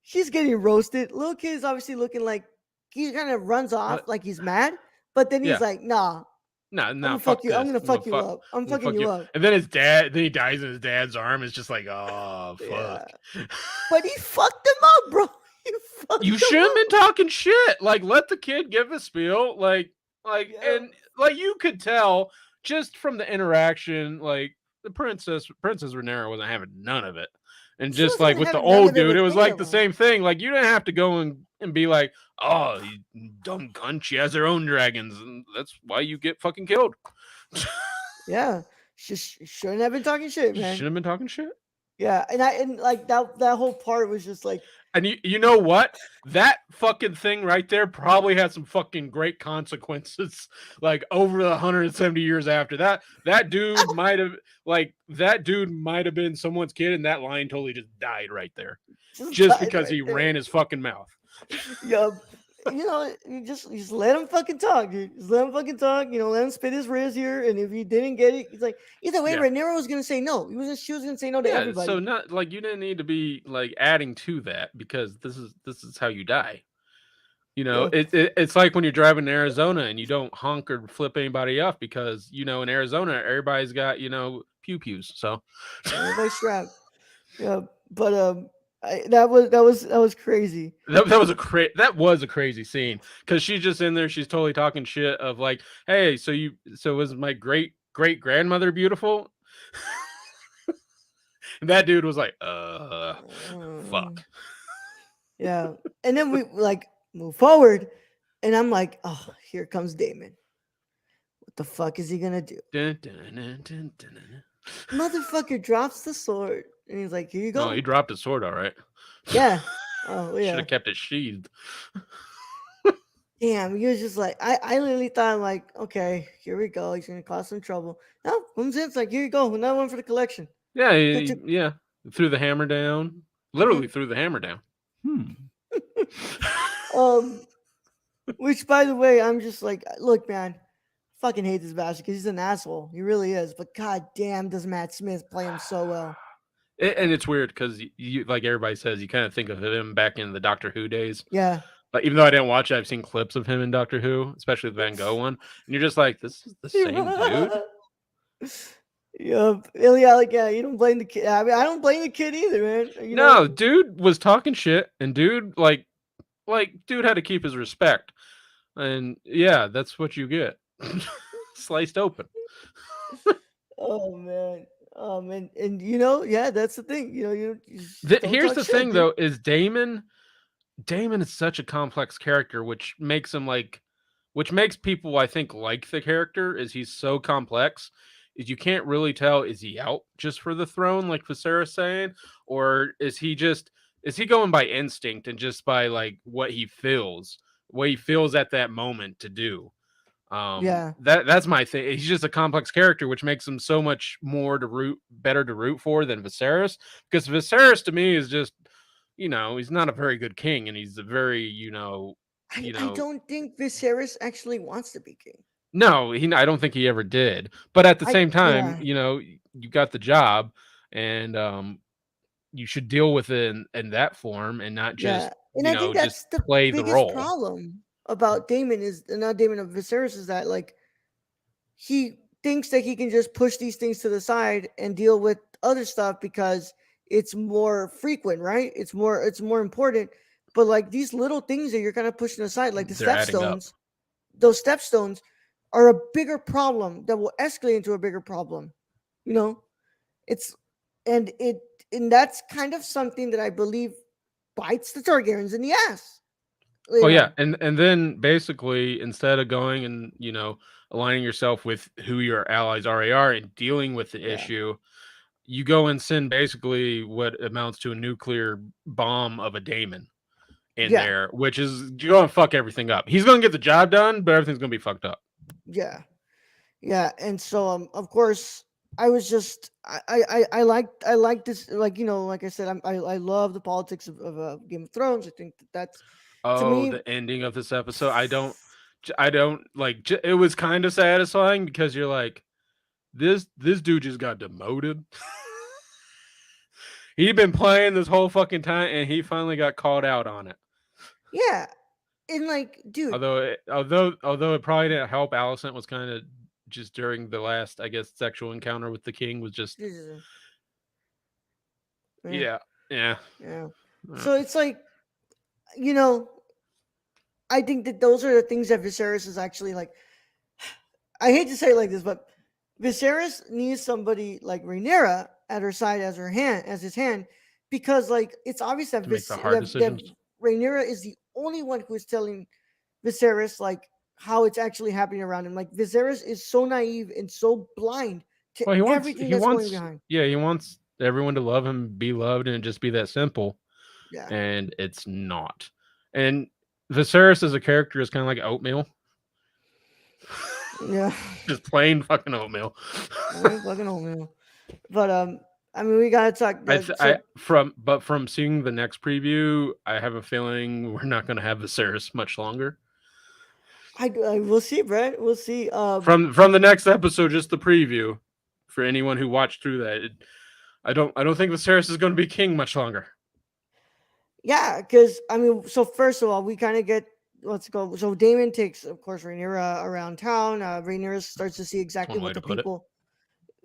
he's getting roasted. Little kid is obviously looking like he kind of runs off like he's mad, but then he's Yeah. like, nah, No, I'm gonna fuck fuck you. I'm this. gonna fuck you up. I'm gonna fucking fuck you up. And then then he dies in his dad's arm. It's just like, oh fuck. Yeah. But he fucked him up, bro. He fucked You him shouldn't up. been talking shit. Like, let the kid give a spiel. Yeah. And like you could tell just from the interaction, like the Princess Rhaenyra wasn't having none of it. And She just wasn't like with the having none old of it dude, with it was any like of the them. same thing. Like, you didn't have to go and be like, oh, you dumb cunt, she has her own dragons, and that's why you get fucking killed. Yeah. She shouldn't have been talking shit, You man. shouldn't have been talking shit. Yeah. And like that whole part was just like, And you know what? That fucking thing right there probably had some fucking great consequences. Like over the 170 years after that, that dude might have been someone's kid, and that line totally just died right there, just died because right he there. ran his fucking mouth. Yup. you just let him fucking talk, dude. Just let him fucking talk. Let him spit his riz here. And if he didn't get it, it's like either way, Yeah. Rhaenyra was gonna say no. She was gonna say no to Yeah, everybody. so not like you didn't need to be like adding to that because this is how you die. Yeah. It's like when you're driving to Arizona and you don't honk or flip anybody off because in Arizona everybody's got pew pews. So Everybody strapped. Yeah, but that was crazy. that was a crazy scene because she's just in there. She's totally talking shit of like, hey, so was my great grandmother beautiful? And that dude was like, fuck. Yeah, and then we like move forward, and I'm like, oh, here comes Daemon. What the fuck is he gonna do? Dun, dun, dun, dun, dun, dun. Motherfucker drops the sword, and he's like, here you go. No, he dropped his sword, all right. Yeah. Oh Should yeah. have kept it sheathed. Damn, he was just like, I literally thought like, okay, here we go. He's gonna cause some trouble. No, comes in, it's like, here you go, another one for the collection. Yeah, That took- yeah. Threw the hammer down. Literally threw the hammer down. Which by the way, I'm just like, look, man, fucking hate this bastard because he's an asshole. He really is. But god damn, does Matt Smith play him so well? And it's weird because you like everybody says, you kind of think of him back in the Doctor Who days. Yeah. Like even though I didn't watch it, I've seen clips of him in Doctor Who, especially the Van Gogh one, and you're just like, this is the same dude. Yeah, like you don't blame the kid. I mean, I don't blame the kid either, man. No, dude was talking shit, and dude like dude had to keep his respect, and yeah, that's what you get, sliced open. Oh man. And yeah, that's the thing. You don't Here's talk the shit, thing dude. though, is Daemon is such a complex character, which makes him which makes people I think like the character is he's so complex is you can't really tell is he out just for the throne like Viserys saying, or is he going by instinct and just by like what he feels at that moment to do. Yeah. That's my thing. He's just a complex character, which makes him so much better to root for than Viserys, because Viserys to me is just he's not a very good king, and he's a very I don't think Viserys actually wants to be king. no, I don't think he ever did. But at the same time, yeah. You got the job, and you should deal with it in that form, and not just Yeah, and I think that's just the play the biggest role. problem about Daemon is not Daemon of Viserys is that like he thinks that he can just push these things to the side and deal with other stuff because it's more frequent, right? It's more important. But like these little things that you're kind of pushing aside, like the They're adding up. stepstones, those stepstones are a bigger problem that will escalate into a bigger problem. It's and that's kind of something that I believe bites the Targaryens in the ass. Oh yeah, and then basically instead of going and aligning yourself with who your allies already are and dealing with the issue, you go and send basically what amounts to a nuclear bomb of a Daemon in there, which is you're going to fuck everything up. He's going to get the job done, but everything's going to be fucked up. Yeah, and so of course I was just I like this, like like I said, I love the politics of Game of Thrones. I think that's to me, the ending of this episode, I don't like. It was kind of satisfying because you're like, this dude just got demoted. He'd been playing this whole fucking time, and he finally got called out on it. Yeah, and like, dude. Although it probably didn't help. Alicent was kind of just during the last, I guess, sexual encounter with the king was just. Yeah. So it's like, I think that those are the things that Viserys is actually like. I hate to say it like this, but Viserys needs somebody like Rhaenyra at her side as his hand, because like it's obvious that Rhaenyra is the only one who is telling Viserys like how it's actually happening around him. Like Viserys is so naive and so blind to everything that's going behind. Yeah, he wants everyone to love him, be loved, and just be that simple. Yeah, and it's not. And Viserys as a character is kind of like oatmeal. Yeah, just plain fucking oatmeal. Plain fucking oatmeal. But I mean, we gotta talk. From seeing the next preview, I have a feeling we're not going to have Viserys much longer. We'll see, Brett. We'll see. From the next episode, just the preview, for anyone who watched through that, I don't think Viserys is going to be king much longer. Yeah, because I mean, so first of all, we kind of get let's go. So Daemon takes, of course, Rhaenyra around town. Rhaenyra starts to see exactly one way what the to put it. people.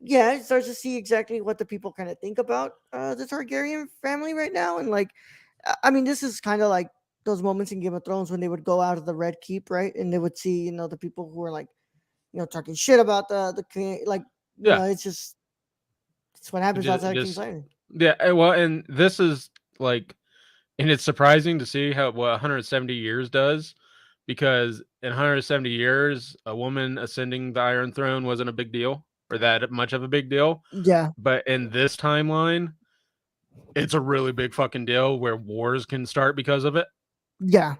Yeah, it starts to see exactly what the people kind of think about the Targaryen family right now, and like, I mean, this is kind of like those moments in Game of Thrones when they would go out of the Red Keep, right, and they would see, the people who are like, talking shit about the king, like, Yeah. it's what happens outside King's Landing. Yeah, well, and this is like, and it's surprising to see what 170 years does, because in 170 years, a woman ascending the Iron Throne wasn't a big deal, or that much of a big deal. Yeah. But in this timeline, it's a really big fucking deal where wars can start because of it. Yeah.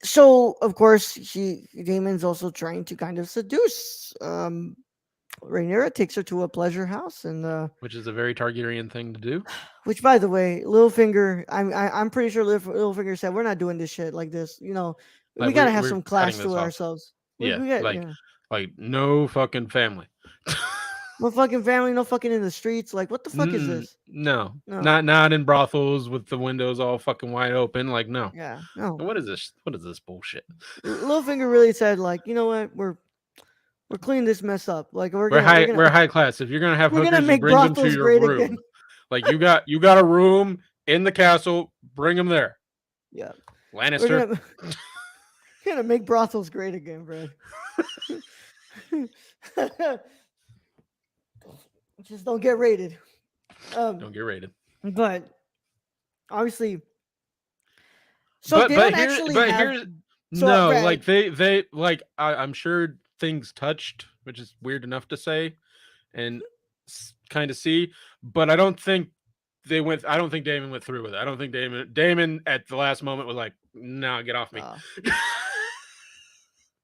So of course Daemon's also trying to kind of seduce Rhaenyra, takes her to a pleasure house, and which is a very Targaryen thing to do. Which, by the way, Littlefinger, I'm pretty sure Littlefinger said we're not doing this shit like this. We gotta have some class to ourselves. Like no fucking family. No fucking family, no fucking in the streets. Like, what the fuck is this? No, not in brothels with the windows all fucking wide open. Like, no. Yeah, no. What is this? What is this bullshit? Littlefinger really said, like, you know what? We're cleaning this mess up. Like, we're high class. If you're gonna have hookers, you bring them to your room. Again. Like, you got a room in the castle. Bring them there. Yeah, Lannister. We're gonna make brothels great again, bro. Just don't get raided. Don't get raided. But obviously, so they don't actually have. No, like they like I'm sure things touched, which is weird enough to say, and kind of see, but I don't think I don't think Daemon went through with it. I don't think Daemon at the last moment was like, "Nah, get off me."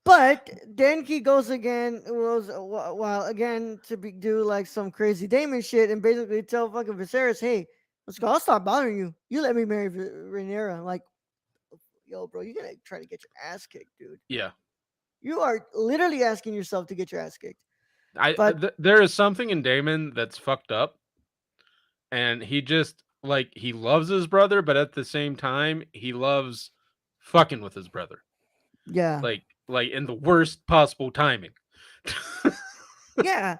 But then he goes again, to do like some crazy Daemon shit and basically tell fucking Viserys, "Hey, let's go. I'll stop bothering you. You let me marry Rhaenyra." Like, yo, bro, you're gonna try to get your ass kicked, dude. Yeah, you are literally asking yourself to get your ass kicked. There is something in Daemon that's fucked up, and he just like he loves his brother, but at the same time, he loves fucking with his brother. Yeah, like in the worst possible timing. Yeah.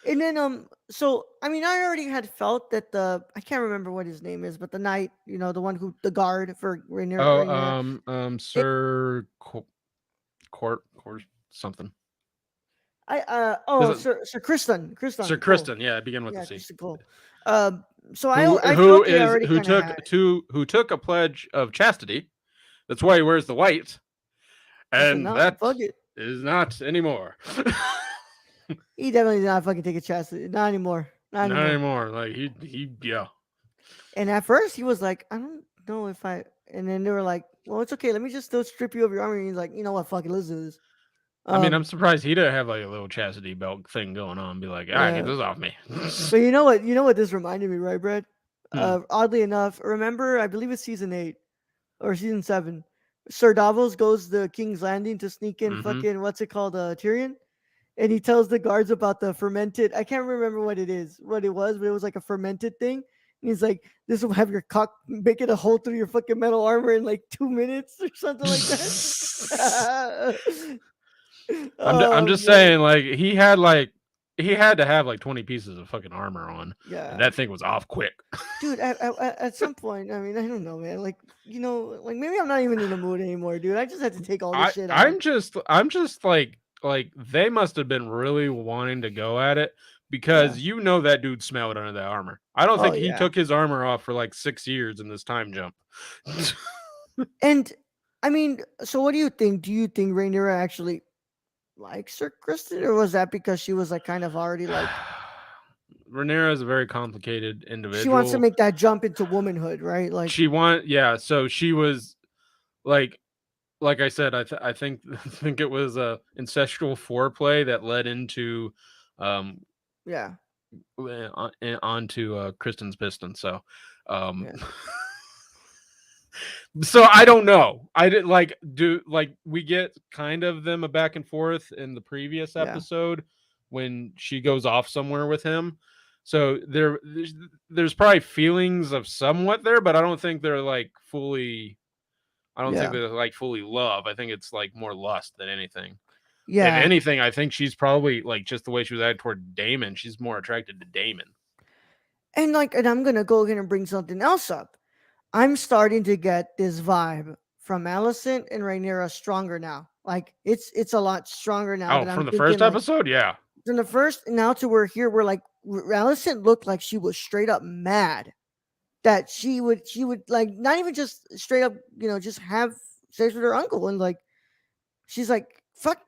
And then so I mean, I already had felt that I can't remember what his name is, but the knight, the one the guard for Rhaenyra. Sir Court something. Sir Criston. Sir Criston, yeah, begin with the C. Cool. So who took a pledge of chastity. That's why he wears the white. And that is not anymore. He definitely did not fucking take a chastity. Not anymore. Not anymore. Like he yeah. And at first he was like, I don't know if I. And then they were like, well, it's okay. Let me just still strip you of your armor. And he's like, you know what? Fuck it. Let's do this. I mean, I'm surprised he didn't have like a little chastity belt thing going on. Be like, all right, get this off me. But you know what this reminded me, right, Brett? Oddly enough, remember, I believe it's season 8 or season 7. Sir Davos goes to King's Landing to sneak in fucking Tyrion, and he tells the guards about the fermented. I can't remember what it was, but it was like a fermented thing. And he's like, "This will have your cock make it a hole through your fucking metal armor in like 2 minutes or something like that." I'm just saying, like he had to have like 20 pieces of fucking armor on. Yeah, and that thing was off quick. Dude, at some point, I mean, I don't know, man. Like, like maybe I'm not even in the mood anymore, dude. I just had to take all this shit out. I'm just like they must have been really wanting to go at it because that dude smelled under that armor. I don't think he took his armor off for like 6 years in this time jump. And I mean, so what do you think? Do you think Rhaenyra actually likes Sir Criston, or was that because she was like kind of already like Rhaenyra is a very complicated individual. She wants to make that jump into womanhood, right? Like so she was like I said, I think it was a incestual foreplay that led into onto Kristen's Pistons. So, Yeah. so I don't know. I did we get kind of them a back and forth in the previous Yeah. episode when she goes off somewhere with him. So there's probably feelings of somewhat there, but I don't think they're like fully. I don't think Yeah. they're like fully love. I think it's like more lust than anything. If Yeah. anything, I think she's probably like just the way she was acting toward Damon. She's more attracted to Damon. And I'm gonna go ahead and bring something else up. I'm starting to get this vibe from Alicent and Rhaenyra stronger now. Like it's a lot stronger now Oh, that I'm from the thinking first like episode, yeah. from the first now to where here we're like Alicent looked like she was straight up mad that she would like not even just straight up just have sex with her uncle and like she's like fuck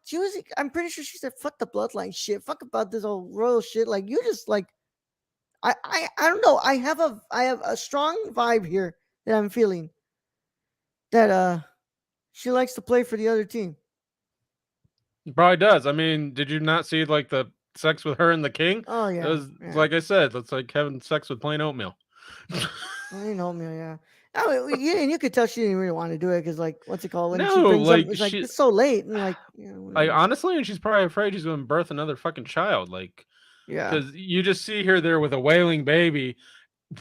I'm pretty sure she said fuck the bloodline shit, fuck about this whole royal shit, like you just like I don't know, I have a strong vibe here that I'm feeling that she likes to play for the other team. It probably does. I mean, did you not see like the sex with her and the king? Oh It yeah, was yeah. like I said, it's like having sex with plain oatmeal. You know me, yeah. And you could tell she didn't really want to do it because, like, what's it called? When she No, brings up, like it's like she, it's so late, and like, like whatever. honestly, and she's probably afraid she's going to birth another fucking child. Like, Yeah, because you just see her there with a wailing baby,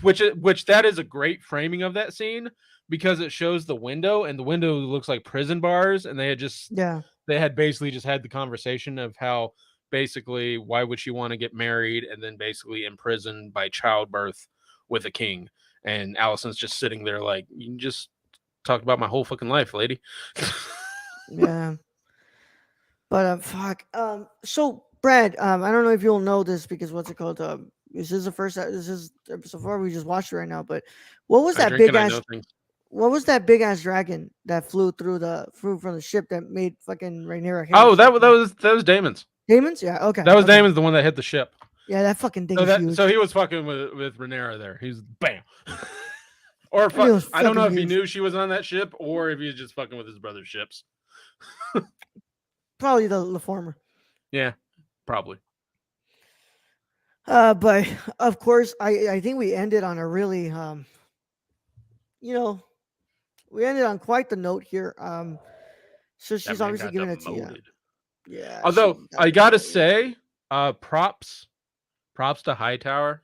which that is a great framing of that scene because it shows the window and the window looks like prison bars, and yeah, they had basically just had the conversation of how basically why would she want to get married and then basically imprisoned by childbirth with a king, and Allison's just sitting there like, you can just talk about my whole fucking life, lady. yeah. But fuck. So Brad, I don't know if you'll know this because what's it called? This is the first. This is so far we just watched it right now. But what was I that drink big and I ass? know things. What was that big ass dragon that flew from the ship that made fucking Rhaenyra? Oh, that was Damon's. Damon's? Yeah, okay. That was okay. Damon's, the one that hit the ship. Yeah, that fucking thing So is huge. so he was fucking with Rhaenyra there. He's bam. Or It was I don't know if fucking he huge. knew she was on that ship or if he was just fucking with his brother's ships. Probably the former. Yeah, probably. But of course, I think we ended on a really we ended on quite the note here. So she's man obviously got giving it to you. demoted. Yeah. Although she got I gotta demoted. say, props to Hightower.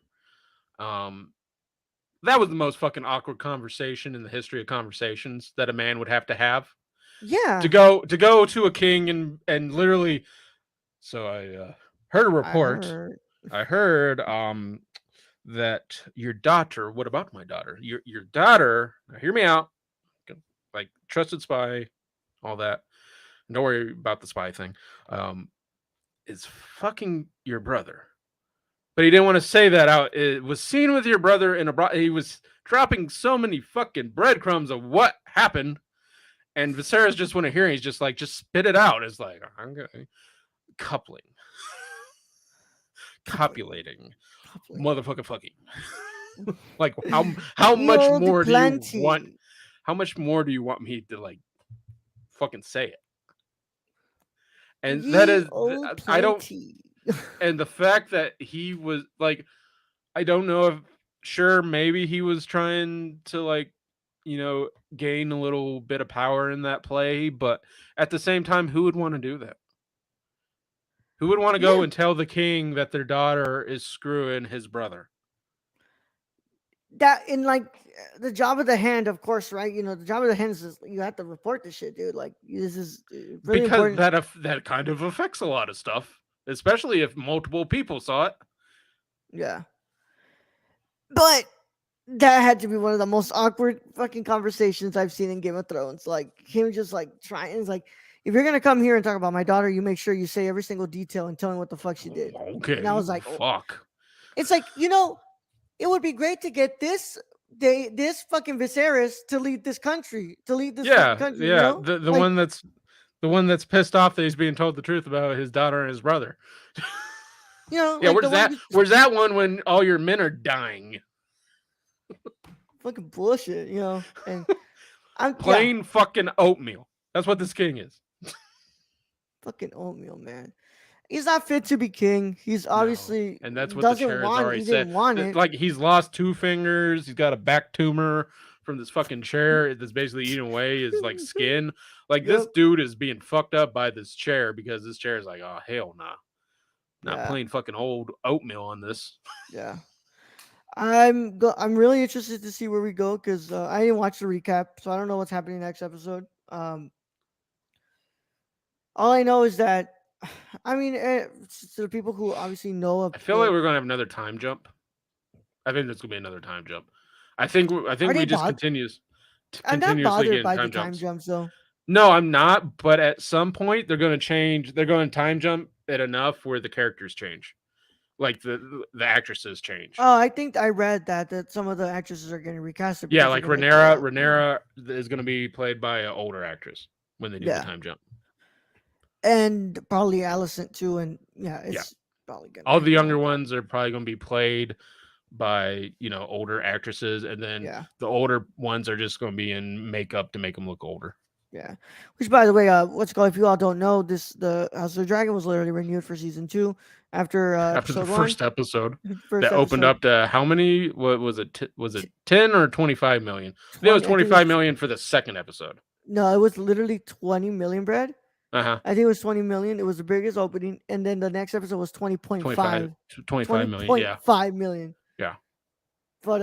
That was the most fucking awkward conversation in the history of conversations that a man would have to have. Yeah. To go to a king and literally. So I heard a report. I heard that your daughter. What about my daughter? Your daughter. Now hear me out. Like trusted spy, all that. Don't worry about the spy thing. Is fucking your brother. But he didn't want to say that out. It was seen with your brother in he was dropping so many fucking breadcrumbs of what happened. And Viserys just wouldn't hear. He's just like, just spit it out. It's like, okay. Coupling. Copulating. Motherfucking fucking. Like how much more do you want? How much more do you want me to like fucking say it? And that is I don't. And the fact that he was like, I don't know if sure maybe he was trying to like, gain a little bit of power in that play, but at the same time, who would want to do that? Who would want to go and tell the king that their daughter is screwing his brother? That in like the job of the hand, of course, right? The job of the hand is you have to report this shit, dude. Like this is really because important. that kind of affects a lot of stuff, especially if multiple people saw it. Yeah, but that had to be one of the most awkward fucking conversations I've seen in Game of Thrones. Like him just like trying, it's like, if you're gonna come here and talk about my daughter, you make sure you say every single detail and tell me what the fuck she did. Okay. And I was like, fuck. It's like, it would be great to get this fucking Viserys to lead this country, fucking country. Yeah. The like, the one that's pissed off that he's being told the truth about his daughter and his brother. Yeah, like where's that one when all your men are dying? Fucking bullshit, and I'm plain fucking oatmeal. That's what this king is. Fucking oatmeal, man. He's not fit to be king. He's No. obviously And that's what the doesn't chair has want. already He said. didn't want it. Like he's lost 2 fingers. He's got a back tumor from this fucking chair that's basically eating away his like skin. Like this Yep. dude is being fucked up by this chair because this chair is like, oh hell nah. Not Yeah. playing fucking old oatmeal on this. Yeah. I'm really interested to see where we go because I didn't watch the recap, so I don't know what's happening next episode. All I know is that, I mean, to the people who obviously know of, I feel like we're gonna have another time jump. I think there's gonna be another time jump. I think Are we they just bod- I'm not continuously bothered getting by time the time jumps. jumps though. No, I'm not. But at some point, they're going to change. They're going to time jump it enough where the characters change, like the actresses change. Oh, I think I read that some of the actresses are getting recasted. Yeah, because like they're gonna Rhaenyra is going to be played by an older actress when they do Yeah. the time jump. and probably Allison too, and it's probably gonna All the happen. younger ones are probably going to be played by older actresses, and then Yeah. the older ones are just going to be in makeup to make them look older. Yeah. Which, by the way, what's it called? If you all don't know, the House of the Dragon was literally renewed for season 2 after After the episode first episode, 1. First that opened episode, up to how many? What was it? Was it 10 or 25 million? I think it was 25 million for the second episode. No, it was literally 20 million, Brad. Uh-huh. I think it was 20 million. It was the biggest opening, and then the next episode was 20.5. 25 million. Yeah. 5 million. Yeah. But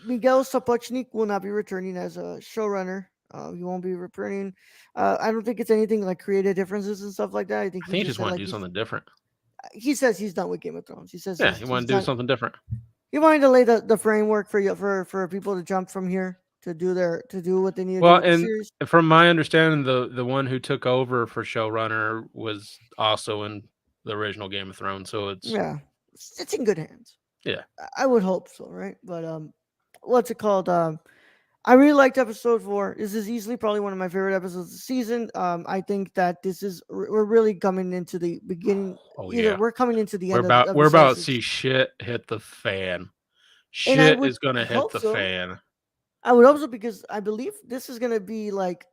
Miguel Sapochnik will not be returning as a showrunner. He won't be returning. I don't think it's anything like creative differences and stuff like that. I think he just said, wanted like, to do something different. He says he's done with Game of Thrones. He says Yeah, he wanted to do something different. He wanted to lay the framework for people to jump from here to do what they need to do. Well, with the and series. from my understanding, the one who took over for showrunner was also in the original Game of Thrones, so it's in good hands. Yeah, I would hope so, right? But what's it called? I really liked episode 4. This is easily probably one of my favorite episodes of the season. I think that we're really coming into the beginning. We're coming into the end. We're about to see shit hit the fan. Shit is gonna hit the fan. I would hope so because I believe this is gonna be like.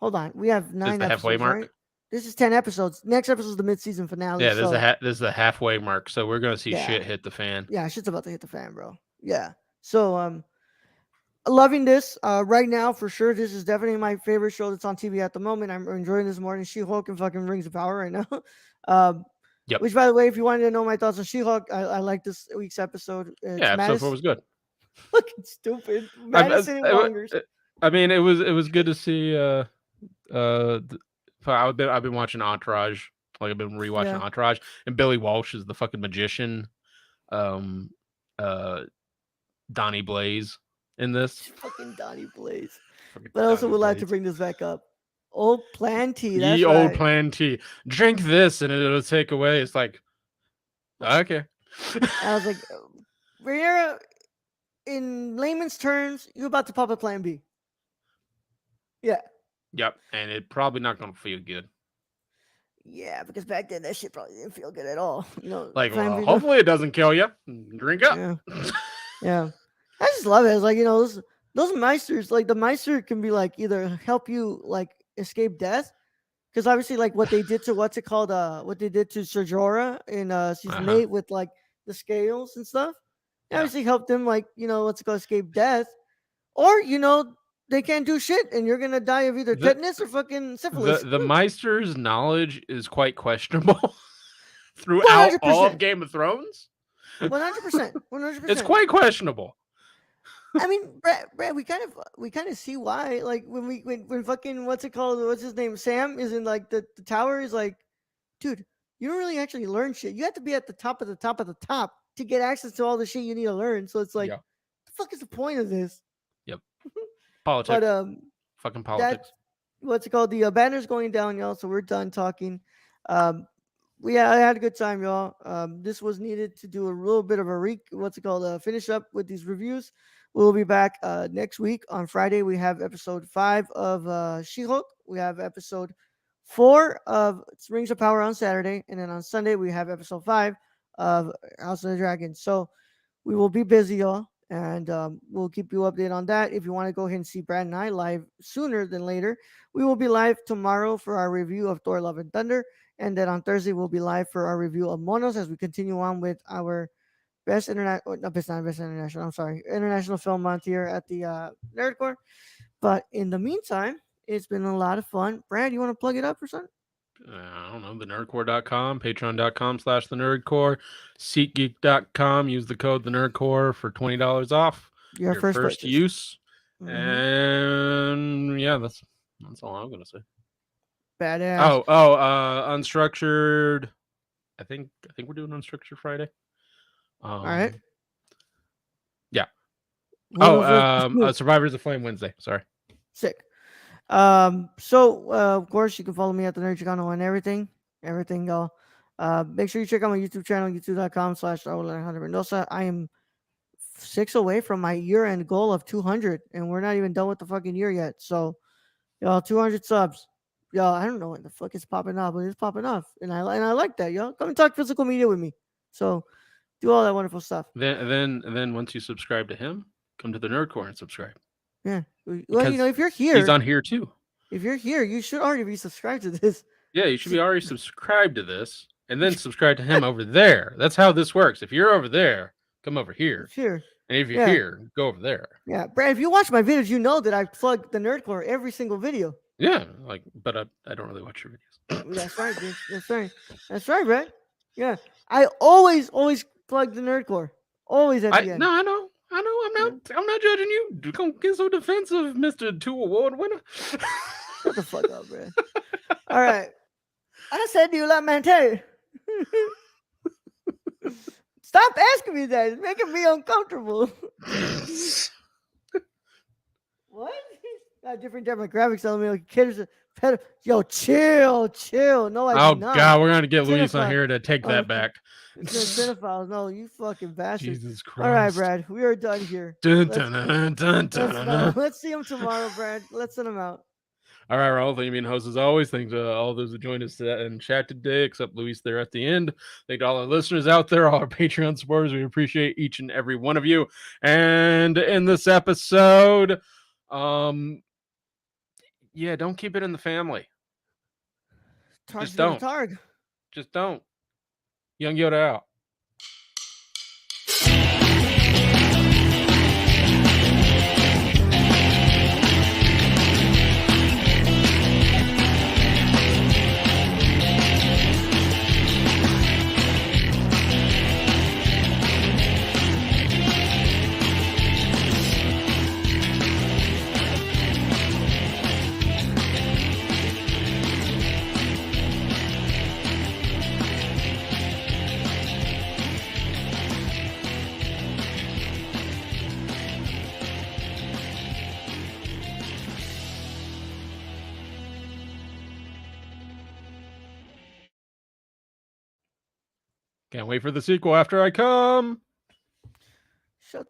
Hold on, we have 9 episodes. Halfway mark. Right? This is 10 episodes. Next episode is the mid-season finale. Yeah, this is the halfway mark. So we're gonna see shit hit the fan. Yeah, shit's about to hit the fan, bro. Yeah. So loving this right now for sure. This is definitely my favorite show that's on TV at the moment. I'm enjoying this more than She-Hulk and fucking Rings of Power right now. Yep. Which, by the way, if you wanted to know my thoughts on She-Hulk, I like this week's episode. Episode 4 was good. Fucking stupid. Madison and Wongers. I mean, it was good to see. I've been watching Entourage. Like I've been rewatching Entourage, and Billy Walsh is the fucking magician. Donnie Blaze in this. Fucking Donnie Blaze. But I also would like to bring this back up. Old Plan T. That's old Plan T. Drink this and it'll take away. It's like, okay. I was like, Rhaenyra, in layman's terms, you're about to pop a Plan B. Yeah. Yep. And it's probably not going to feel good. Yeah, because back then that shit probably didn't feel good at all. Like, well, hopefully it doesn't kill you. Drink up. Yeah. I just love it. It's like, those Meisters, like the Meister can be like either help you like escape death, because obviously like what they did to what they did to Ser Jorah in season 8 with like the scales and stuff, obviously helped them like escape death, or they can't do shit and you're gonna die of either tetanus or fucking syphilis. The Meister's knowledge is quite questionable throughout 100%. All of Game of Thrones. 100%. It's quite questionable. I mean, Brad, we kind of see why. Like when fucking what's his name? Sam is in like the tower. Is like, dude, you don't really actually learn shit. You have to be at the top of the top of the top to get access to all the shit you need to learn. So it's like, the fuck is the point of this? Yep. Politics. But fucking politics. The banner's going down, y'all. So we're done talking. I had a good time, y'all. This was needed to do a little bit of a finish up with these reviews. We'll be back next week on Friday. We have episode 5 of She-Hulk. We have episode 4 of Rings of Power on Saturday, and then on Sunday we have episode 5 of House of the Dragon. So we will be busy, y'all. And we'll keep you updated on that. If you want to go ahead and see Brad and I live sooner than later, we will be live tomorrow for our review of Thor: Love and Thunder, and then on Thursday we'll be live for our review of Monos as we continue on with our best international, not best international. I'm sorry, international film month here at the Nerdcore. But in the meantime, it's been a lot of fun. Brad, you want to plug it up or something? I don't know, thenerdcore.com, patreon.com/thenerdcore, SeatGeek.com. Use the code thenerdcore for $20 off Your first purchase. use. Mhm. And yeah, that's all I'm gonna say. Badass. Unstructured. I think we're doing Unstructured Friday. All right. Yeah. Who Survivors of Flame Wednesday. Sorry. Sick. So of course you can follow me at the Nerd Chicano and everything, y'all. Make sure you check out my YouTube channel, youtube.com/Alejandro Mendoza. I am 6 away from my year-end goal of 200, and we're not even done with the fucking year yet. So, y'all, 200 subs. Y'all, I don't know when the fuck it's popping off, but it's popping off, and I like that, y'all. Come and talk physical media with me. So, do all that wonderful stuff. Then once you subscribe to him, come to the Nerdcore and subscribe. Yeah. Well, Because you know, if you're here, he's on here too. If you're here, you should already be subscribed to this. Yeah, you should be already subscribed to this, and then subscribe to him over there. That's how this works. If you're over there, come over here. Here. And if you're here, go over there. Yeah, Brad, if you watch my videos, you know that I plug the Nerdcore every single video. Yeah, but I don't really watch your videos. That's right, dude. That's right, Brad. Yeah, I always plug the Nerdcore. Always at the end. No, I know. I'm not judging you. Don't get so defensive, Mr. 2 award winner. Shut the fuck up, Brad. All right. I said, do you like man too? Stop asking me that. It's making me uncomfortable. What? Got different demographics telling me like kids are pedo. Yo, chill. No, I do not. God, we're gonna get Luis on here to take that back. Cinephiles. No, you fucking bastard. Jesus Christ. All right, Brad. We are done here. Let's see him tomorrow, Brad. Let's send him out. All right, Raul. Thank you, being host as always. Thanks to all those who joined us in chat today, except Luis there at the end. Thank to all our listeners out there, all our Patreon supporters. We appreciate each and every one of you. And in this episode, yeah, don't keep it in the family. Just don't. Just don't. Young Yoda out. Can't wait for the sequel after I come.